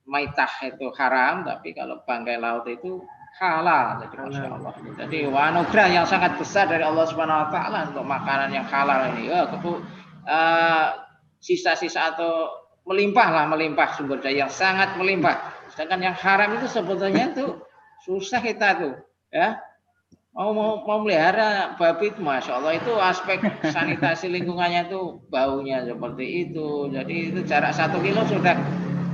maitah itu haram, tapi kalau bangkai laut itu halal. Jadi Masya Allah. Jadi anugerah yang sangat besar dari Allah Subhanahu Wa Taala untuk makanan yang halal ini. Sisa-sisa atau melimpah sumber daya yang sangat melimpah. Sedangkan yang haram itu sebetulnya tuh susah kita tuh ya. Mau melihara babi itu Masya Allah itu aspek sanitasi lingkungannya itu baunya seperti itu. Jadi itu jarak 1 kilo sudah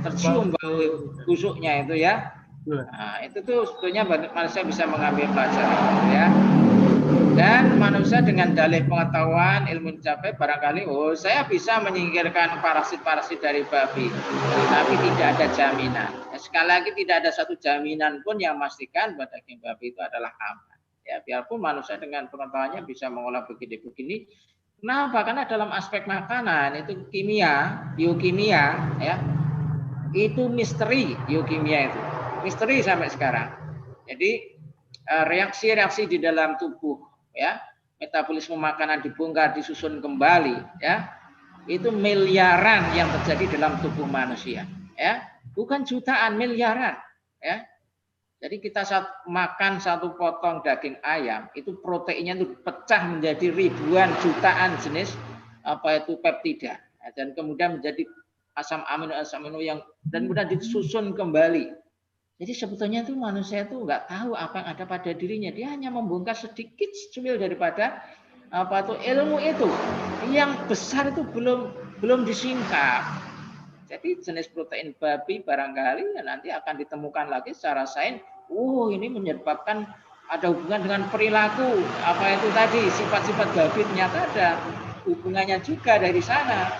tercium bau busuknya itu ya. Nah, itu tuh sebetulnya manusia bisa mengambil pelajaran ya. Dan manusia dengan dalih pengetahuan ilmu dicapai barangkali saya bisa menyingkirkan parasit-parasit dari babi, tapi tidak ada jaminan. Sekali lagi tidak ada satu jaminan pun yang memastikan bahwa daging babi itu adalah aman. Ya, biarpun manusia dengan pengetahuannya bisa mengolah begini-begini. Kenapa? Karena dalam aspek makanan itu kimia, biokimia, ya, itu misteri biokimia itu, misteri sampai sekarang. Jadi reaksi-reaksi di dalam tubuh, ya, metabolisme makanan dibongkar, disusun kembali, ya, itu miliaran yang terjadi dalam tubuh manusia, ya, bukan jutaan, miliaran, ya. Jadi kita makan satu potong daging ayam, itu proteinnya itu pecah menjadi ribuan jutaan jenis apa itu peptida, dan kemudian menjadi asam amino yang dan kemudian disusun kembali. Jadi sebetulnya itu manusia itu nggak tahu apa yang ada pada dirinya, dia hanya membongkar sedikit cumil daripada apa itu ilmu itu, yang besar itu belum disingkap. Jadi jenis protein babi barangkali nanti akan ditemukan lagi secara sains. Ini menyebabkan ada hubungan dengan perilaku apa itu tadi sifat-sifat babi, ternyata ada hubungannya juga dari sana.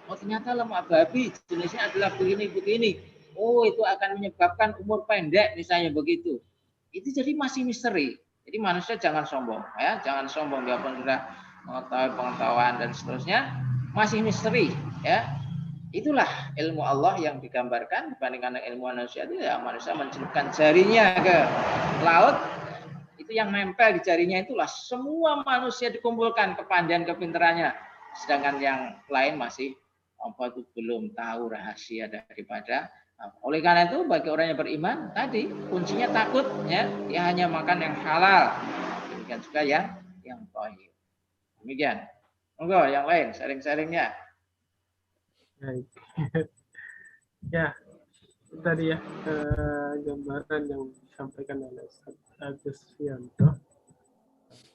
Ternyata lemak babi jenisnya adalah begini. Itu akan menyebabkan umur pendek misalnya begitu. Itu jadi masih misteri. Jadi manusia jangan sombong ya, jangan sombong walaupun sudah mengetahui pengetahuan dan seterusnya, masih misteri ya. Itulah ilmu Allah yang digambarkan dibandingkan ilmu manusia itu ya, manusia mencelupkan jarinya ke laut, itu yang nempel di jarinya itulah semua manusia dikumpulkan kepandaian kepintarannya, sedangkan yang lain masih apa itu belum tahu rahasia daripada. Oleh karena itu bagi orang yang beriman tadi kuncinya takut ya, dia hanya makan yang halal, demikian juga yang thayyib. Demikian. Monggo yang lain sharing-sharingnya. Baik. Ya, tadi ya gambaran yang disampaikan oleh Agus Fianto.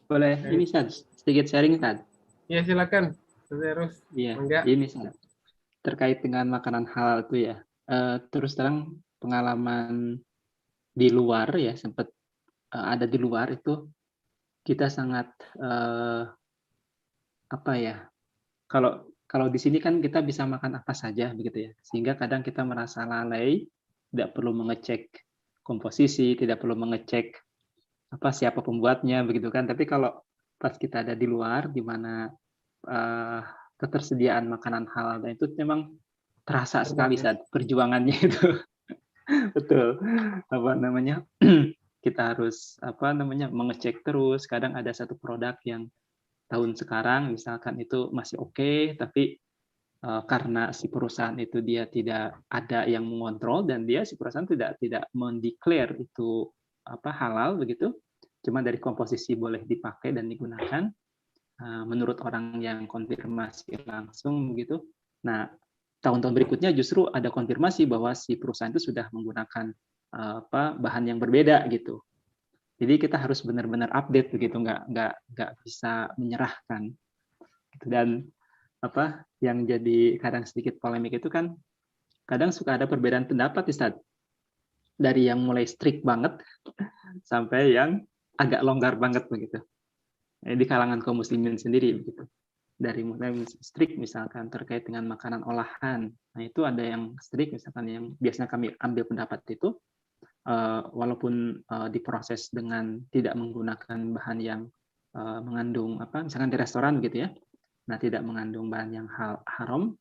Boleh ini Ustaz, sedikit sharing Ustaz. Ya silakan. Terus. Iya, ini Ustaz. Terkait dengan makanan halal itu ya. Terus terang pengalaman di luar ya, sempat ada di luar itu kita sangat apa ya? Kalau di sini kan kita bisa makan apa saja begitu ya, sehingga kadang kita merasa lalai, tidak perlu mengecek komposisi, tidak perlu mengecek siapa pembuatnya begitu kan. Tapi kalau pas kita ada di luar, di mana ketersediaan makanan halal itu memang terasa sekali saat perjuangannya itu. Betul. Kita harus mengecek terus. Kadang ada satu produk yang tahun sekarang misalkan itu masih oke, tapi karena si perusahaan itu dia tidak ada yang mengontrol dan si perusahaan tidak mendeklar itu halal begitu, cuma dari komposisi boleh dipakai dan digunakan menurut orang yang konfirmasi langsung begitu. Nah, tahun-tahun berikutnya justru ada konfirmasi bahwa si perusahaan itu sudah menggunakan bahan yang berbeda gitu. Jadi kita harus benar-benar update begitu, nggak bisa menyerahkan. Dan yang jadi kadang sedikit polemik itu kan kadang suka ada perbedaan pendapat Ustaz. Dari yang mulai strict banget sampai yang agak longgar banget begitu. Di kalangan kaum muslimin sendiri begitu. Dari mulai strict misalkan terkait dengan makanan olahan. Nah, itu ada yang strict misalkan yang biasanya kami ambil pendapat itu walaupun diproses dengan tidak menggunakan bahan yang mengandung misalkan di restoran gitu ya. Nah, tidak mengandung bahan yang haram,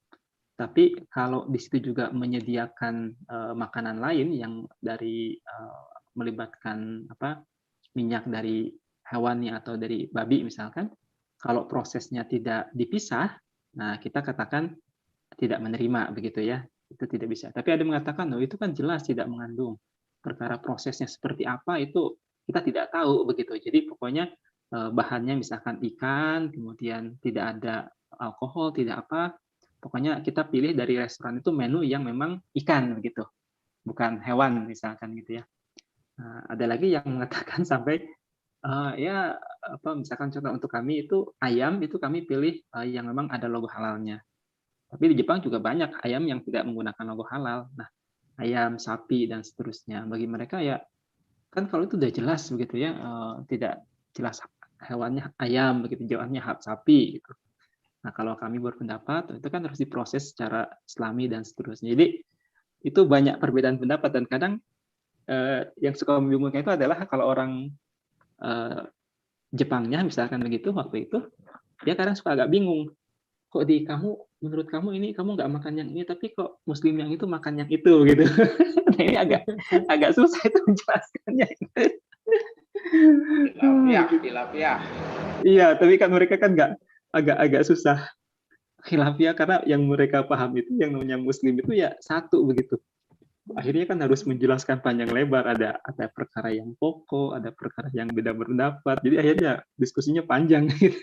tapi kalau di situ juga menyediakan makanan lain yang dari melibatkan minyak dari hewani atau dari babi misalkan, kalau prosesnya tidak dipisah, nah kita katakan tidak menerima begitu ya, itu tidak bisa. Tapi ada yang mengatakan, itu kan jelas tidak mengandung. Perkara prosesnya seperti apa itu kita tidak tahu begitu. Jadi pokoknya bahannya misalkan ikan, kemudian tidak ada alkohol, tidak apa. Pokoknya kita pilih dari restoran itu menu yang memang ikan begitu, bukan hewan misalkan gitu ya. Nah, ada lagi yang mengatakan sampai misalkan contoh untuk kami itu ayam itu kami pilih yang memang ada logo halalnya. Tapi di Jepang juga banyak ayam yang tidak menggunakan logo halal. Nah, ayam, sapi dan seterusnya. Bagi mereka ya kan kalau itu udah jelas begitu ya, tidak jelas hewannya ayam begitu, jawabannya sapi gitu. Nah, kalau kami berpendapat itu kan harus diproses secara Islami dan seterusnya. Jadi itu banyak perbedaan pendapat dan kadang yang suka membingungkan itu adalah kalau orang Jepangnya misalkan begitu waktu itu, dia kadang suka agak bingung. Kok menurut kamu ini kamu nggak makan yang ini, tapi kok Muslim yang itu makan yang itu gitu. Nah, ini agak susah itu menjelaskannya. Khilafiyah. Iya, tapi kan mereka kan agak susah khilafiyah karena yang mereka paham itu yang namanya Muslim itu ya satu begitu. akhirnya kan harus menjelaskan panjang lebar, ada perkara yang pokok, ada perkara yang beda pendapat, jadi akhirnya diskusinya panjang gitu.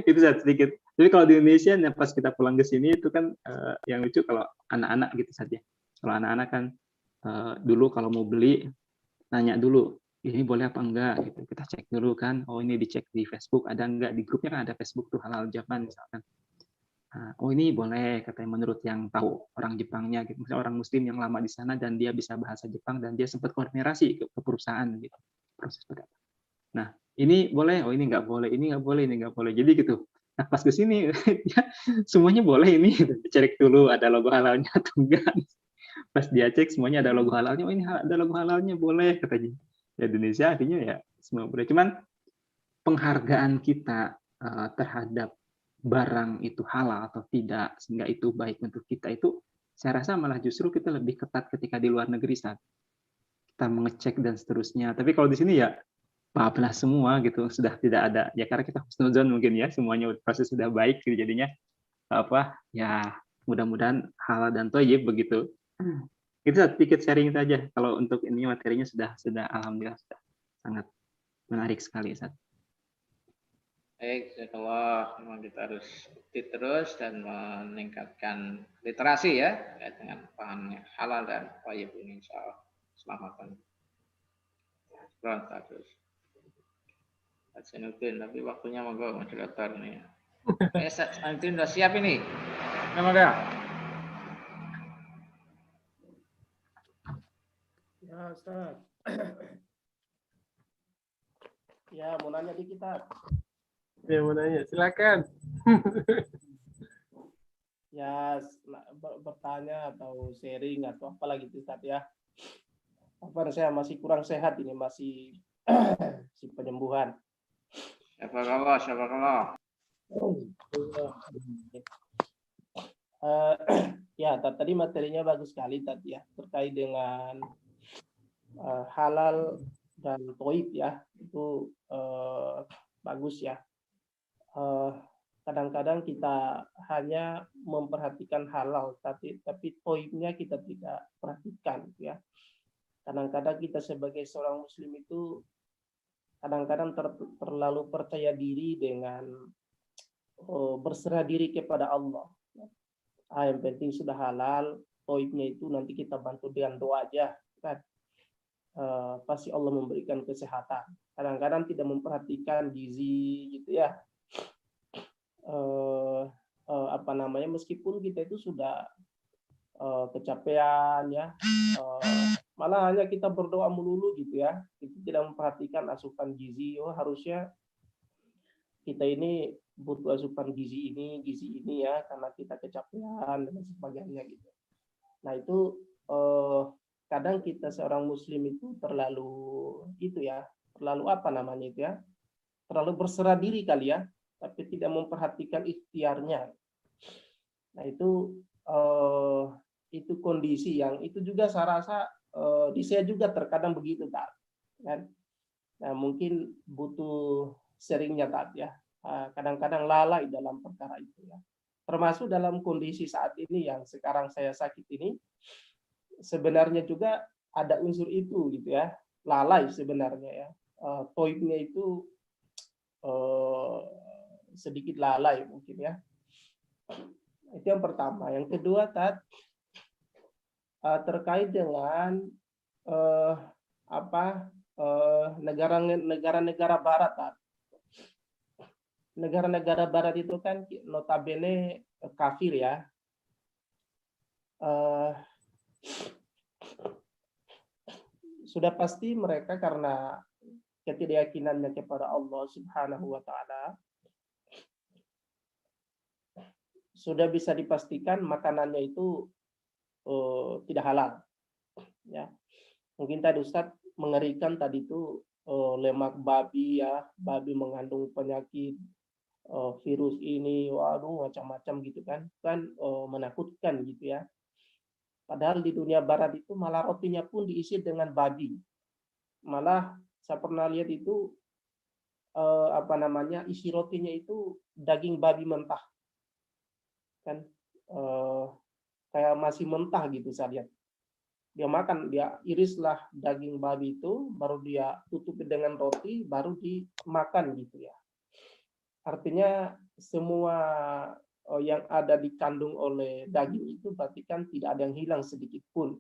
Itu sedikit. Tapi kalau di Indonesia, nah pas kita pulang ke sini itu kan yang lucu kalau anak-anak gitu saja. Kalau anak-anak kan dulu kalau mau beli nanya dulu ini boleh apa enggak gitu. Kita cek dulu kan. Oh ini dicek di Facebook ada enggak, di grupnya kan ada Facebook tuh halal Jepang misalkan. Oh ini boleh katanya menurut yang tahu orang Jepangnya gitu. Misalnya orang Muslim yang lama di sana dan dia bisa bahasa Jepang dan dia sempat koordinasi ke perusahaan gitu. Proses pendapat. Nah, ini boleh, oh ini nggak boleh, ini nggak boleh, ini nggak boleh. Jadi gitu. Nah, pas ke sini, ya, semuanya boleh ini. Cek dulu ada logo halalnya atau enggak. Pas dia cek semuanya ada logo halalnya, oh ini ada logo halalnya, boleh katanya. Ya, Indonesia akhirnya ya semua boleh. Cuman penghargaan kita terhadap barang itu halal atau tidak, sehingga itu baik untuk kita itu, saya rasa malah justru kita lebih ketat ketika di luar negeri saat kita mengecek dan seterusnya. Tapi kalau di sini ya maaflah semua gitu, sudah tidak ada ya karena kita husnuzon mungkin ya, semuanya proses sudah baik gitu, jadinya apa ya mudah-mudahan halal dan thayyib begitu. Itu sedikit sharing saja. Kalau untuk ini materinya sudah alhamdulillah sudah sangat menarik sekali Ustaz. Baik, setelah memang kita harus update terus dan meningkatkan literasi ya terkait dengan pahamnya halal dan thayyib ini insyaallah selamatan. Terus. Zainuddin, tapi waktunya monggo moderator nih. Zainuddin udah siap ini. Monggo. Ya, Ustaz. Ya, mau nanya dikit, Ustaz. Ya, mau nanya, silakan. Ya, bertanya atau sharing atau apa lagi Ustaz ya. Apa saya masih kurang sehat ini, masih si penyembuhan. Siapa kalau? Ya, tadi materinya bagus sekali tadi ya, terkait dengan halal dan toib ya, itu bagus ya. Kadang-kadang kita hanya memperhatikan halal, tapi toibnya kita tidak perhatikan ya. Kadang-kadang kita sebagai seorang muslim itu kadang-kadang terlalu percaya diri dengan berserah diri kepada Allah. Yang penting sudah halal, toibnya itu nanti kita bantu dengan doa aja kan. Pasti Allah memberikan kesehatan. Kadang-kadang tidak memperhatikan gizi gitu ya. Apa namanya, meskipun kita itu sudah kecapean ya, malah hanya kita berdoa melulu gitu ya, itu tidak memperhatikan asupan gizi. Harusnya kita ini butuh asupan gizi ini ya, karena kita kecapean dan sebagainya gitu. Nah itu kadang kita seorang muslim itu terlalu apa namanya itu ya, terlalu berserah diri kali ya, tapi tidak memperhatikan ikhtiarnya. Nah itu kondisi yang itu juga saya rasa di saya juga terkadang begitu kan. Nah mungkin butuh seringnya ya. Kadang-kadang lalai dalam perkara itu ya. Termasuk dalam kondisi saat ini yang sekarang saya sakit ini, sebenarnya juga ada unsur itu gitu ya, lalai sebenarnya ya. Toibnya itu sedikit lalai mungkin ya. Itu yang pertama. Yang kedua terkait dengan negara-negara barat. Negara-negara barat itu kan notabene kafir ya. Sudah pasti mereka karena ketidakyakinannya kepada Allah Subhanahu wa taala, sudah bisa dipastikan makanannya itu tidak halal. Ya. Mungkin tadi Ustadz mengerikan tadi itu lemak babi ya, babi mengandung penyakit virus ini, waduh macam-macam gitu kan menakutkan gitu ya. Padahal di dunia barat itu malah rotinya pun diisi dengan babi. Malah saya pernah lihat itu isi rotinya itu daging babi mentah kan, kayak masih mentah gitu saya lihat. dia makan, dia irislah daging babi itu, baru dia tutupi dengan roti, baru dimakan gitu ya. Artinya semua yang ada dikandung oleh daging itu berarti kan tidak ada yang hilang sedikit pun.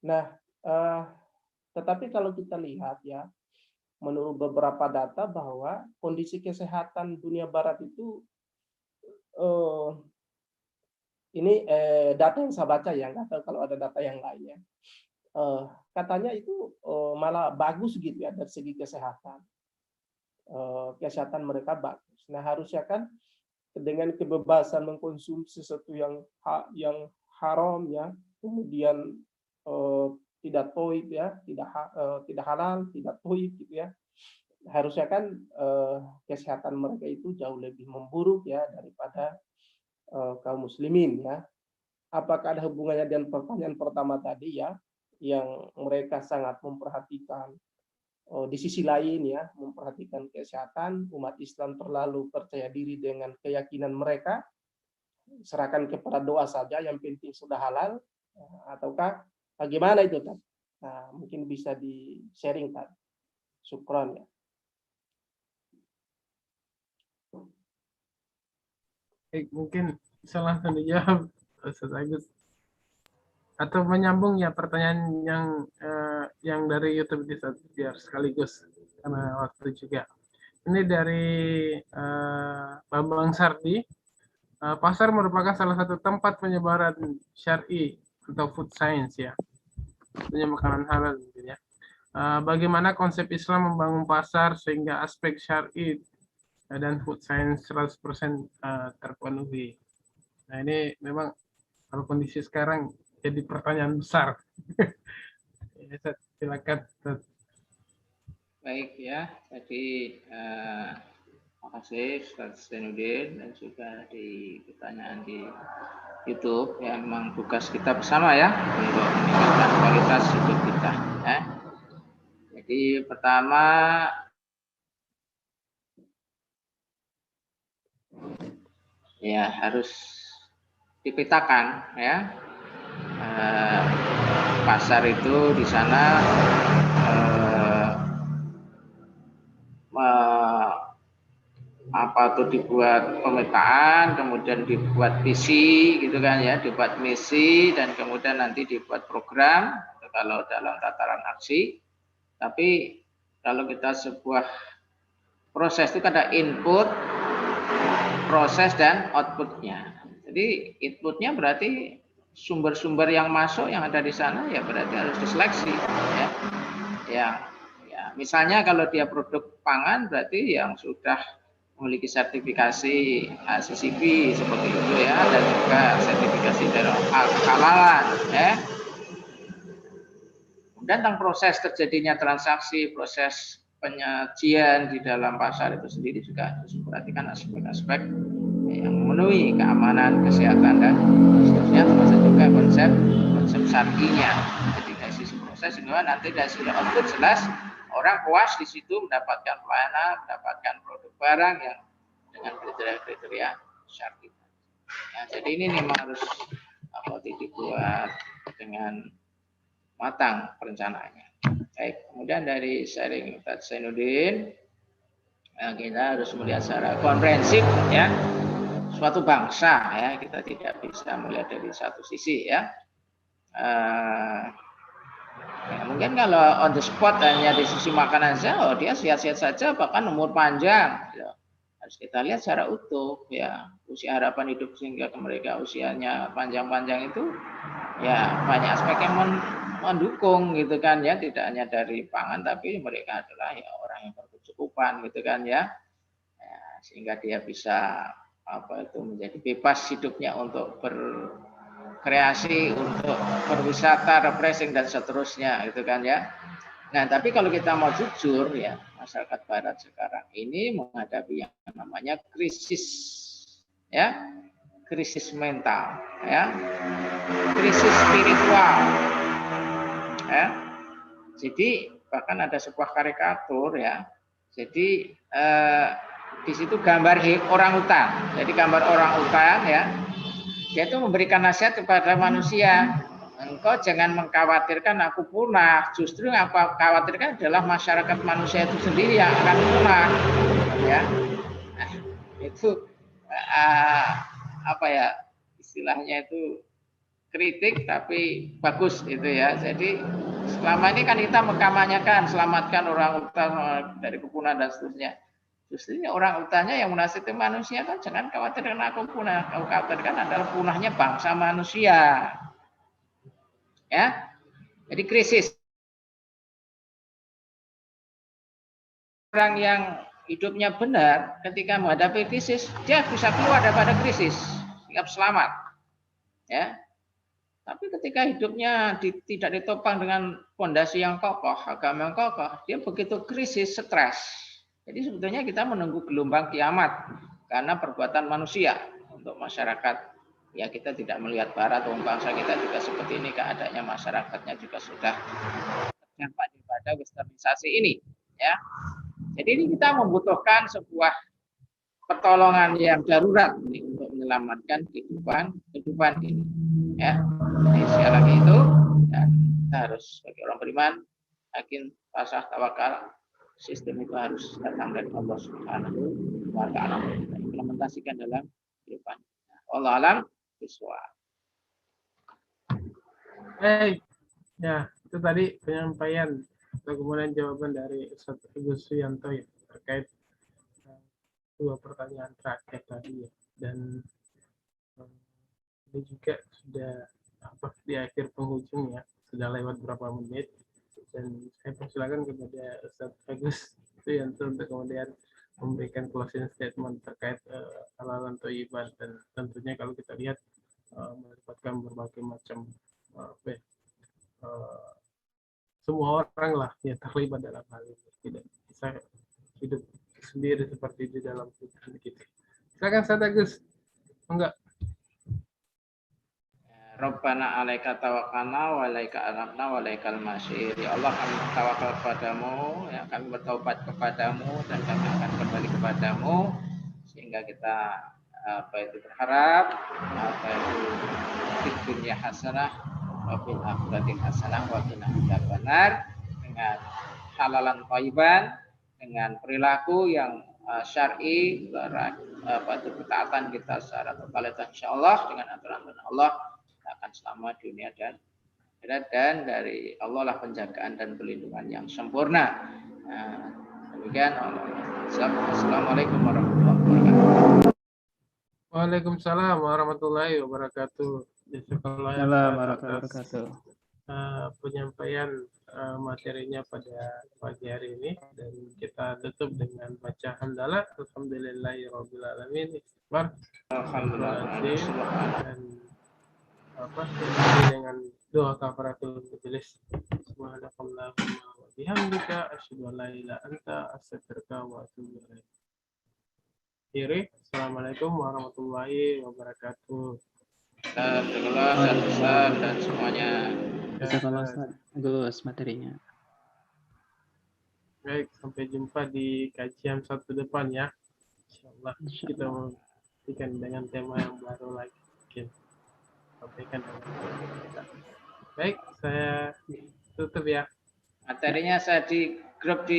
Nah, tetapi kalau kita lihat ya, menurut beberapa data bahwa kondisi kesehatan dunia barat itu ini data yang saya baca ya, nggak tahu kalau ada data yang lainnya. Katanya itu malah bagus gitu ya dari segi kesehatan. Kesehatan mereka bagus. Nah harusnya kan dengan kebebasan mengkonsumsi sesuatu yang haram ya, kemudian tidak toib ya, tidak halal, tidak toib gitu ya. Harusnya kan kesehatan mereka itu jauh lebih memburuk ya daripada kaum muslimin ya. Apakah ada hubungannya dengan pertanyaan pertama tadi ya, yang mereka sangat memperhatikan di sisi lain ya, memperhatikan kesehatan, umat Islam terlalu percaya diri dengan keyakinan mereka, serahkan kepada doa saja, yang penting sudah halal, ataukah bagaimana itu Tad? Nah, mungkin bisa di-sharing Tad. Syukron ya. Mungkin bisa langsung dijawab, Ustaz Agus. Atau menyambung ya pertanyaan yang dari YouTube biar sekaligus karena waktu juga. Ini dari Bambang Sardi. Pasar merupakan salah satu tempat penyebaran syar'i atau food science ya, tentunya makanan halal gitu ya. Bagaimana konsep Islam membangun pasar sehingga aspek syar'i dan food science 100% terpenuhi. Nah ini memang kalau kondisi sekarang jadi pertanyaan besar. Silakan. Baik ya, jadi terima kasih Ustaz Zainuddin dan juga di pertanyaan di YouTube ya, memang tugas kita bersama ya untuk meningkatkan kualitas hidup kita ya. Jadi pertama ya harus dipetakan ya, pasar itu di sana apa tuh dibuat pemetaan, kemudian dibuat visi gitu kan ya, dibuat misi, dan kemudian nanti dibuat program kalau dalam tataran aksi. Tapi kalau kita sebuah proses itu ada input, proses, dan outputnya. Jadi inputnya berarti sumber-sumber yang masuk yang ada di sana ya berarti harus diseleksi ya. Misalnya kalau dia produk pangan berarti yang sudah memiliki sertifikasi ACCP seperti itu ya, dan juga sertifikasi dari halalan ya. Dan tentang proses terjadinya transaksi, proses penyajian di dalam pasar itu sendiri juga harus memperhatikan aspek-aspek yang memenuhi keamanan, kesehatan, dan seterusnya, termasuk juga konsep syar'inya. Jadi dari sisi proses ini nanti dari sisi output jelas orang puas di situ mendapatkan pelayanan, mendapatkan produk barang yang dengan kriteria-kriteria syar'i. Ya, jadi ini memang harus dibuat dengan matang perencanaannya. Baik, kemudian dari sharing Ustaz Zainuddin, kita harus melihat secara komprehensif ya, suatu bangsa ya, kita tidak bisa melihat dari satu sisi ya. Mungkin kalau on the spot hanya di sisi makanan saja, dia sehat-sehat saja, bahkan umur panjang. Ya. Harus kita lihat secara utuh ya, usia harapan hidup sehingga mereka usianya panjang-panjang itu ya banyak aspek yang mendukung gitu kan ya, tidak hanya dari pangan tapi mereka adalah ya orang yang berkecukupan gitu kan ya, sehingga dia bisa menjadi bebas hidupnya untuk berkreasi, untuk berwisata, refreshing dan seterusnya gitu kan ya. Nah tapi kalau kita mau jujur ya, masyarakat Barat sekarang ini menghadapi yang namanya krisis ya, krisis mental ya, krisis spiritual ya. Jadi bahkan ada sebuah karikatur ya, jadi di situ gambar orang hutan. Jadi gambar orang hutan ya, dia itu memberikan nasihat kepada manusia engkau jangan mengkhawatirkan aku punah. Justru yang aku khawatirkan adalah masyarakat manusia itu sendiri yang akan punah. Ya, nah, itu apa ya istilahnya itu kritik tapi bagus itu ya. Jadi selama ini kan kita mengkampanyekan selamatkan orang utan dari kepunahan dan seterusnya. Justru orang utannya yang menasihati manusia kan jangan khawatir karena aku punah. Kau khawatirkan adalah punahnya bangsa manusia. Ya, jadi krisis orang yang hidupnya benar ketika menghadapi krisis dia bisa keluar daripada krisis, siap selamat. Ya, tapi ketika hidupnya tidak ditopang dengan fondasi yang kokoh, agama yang kokoh, dia begitu krisis, stres. Jadi sebetulnya kita menunggu gelombang kiamat karena perbuatan manusia untuk masyarakat. Ya kita tidak melihat barat, bangsa kita juga seperti ini keadaannya, masyarakatnya juga sudah terdampak daripada westernisasi ini. Ya, jadi ini kita membutuhkan sebuah pertolongan yang darurat untuk menyelamatkan kehidupan ini. Ya, jadi sekali lagi itu dan kita harus sebagai orang beriman yakin pasrah tawakal sistem itu harus datang dari Allah Subhanahu wa taala kita implementasikan dalam kehidupan. Allah alam bisawab. Ya itu tadi penyampaian atau kemudian jawaban dari Ustaz Agus Suyanto ya terkait dua pertanyaan terakhir tadi ya. Dan ini juga sudah di akhir penghujung ya, sudah lewat berapa menit dan saya persilakan kepada Ustaz Agus Suyanto untuk kemudian memberikan closing statement terkait halalan thayyiban dan tentunya kalau kita lihat melibatkan berbagai macam semua orang lah yang terlibat dalam hal ini, tidak bisa hidup sendiri seperti di dalam Tuhan kita. Silakan Ustaz Agus. Enggak. Rabbana alaika tawakkalna wa alaika anabna wa alaikal masyir. Ya Allah, kami bertawakal kepadamu, ya kami bertaubat kepadamu dan kami akan kembali kepadamu sehingga kita berharap itu di dunia hasanah wa fil akhirati hasanah wa qina adzabannar dengan halalan thayyiban, dengan perilaku yang syar'i, ketaatan kita secara totalitas insyaallah dengan aturan Allah akan selamat dunia dan akhirat dan dari Allah lah penjagaan dan pelindungan yang sempurna. Demikian Allah. Assalamualaikum warahmatullahi wabarakatuh. Waalaikumsalam warahmatullahi wabarakatuh. Wabarakatuh. Penyampaian materinya pada pagi hari ini dan kita tutup dengan baca hamdalah alhamdulillahirabbil alamin istighfar alhamdulillah dan dengan doa kafaratul majelis subhanakallahumma wa bihamdika asyhadu an la ilaha illa anta astaghfiruka wa atubu ilaik. Assalamualaikum warahmatullahi wabarakatuh. Alhamdulillah dan semuanya. Bagus materinya. Baik, sampai jumpa di kajian satu depan ya. Insyaallah kita memberikan dengan tema yang baru lagi. Mungkin sampaikan. Baik, saya tutup ya. Materinya saya di grup di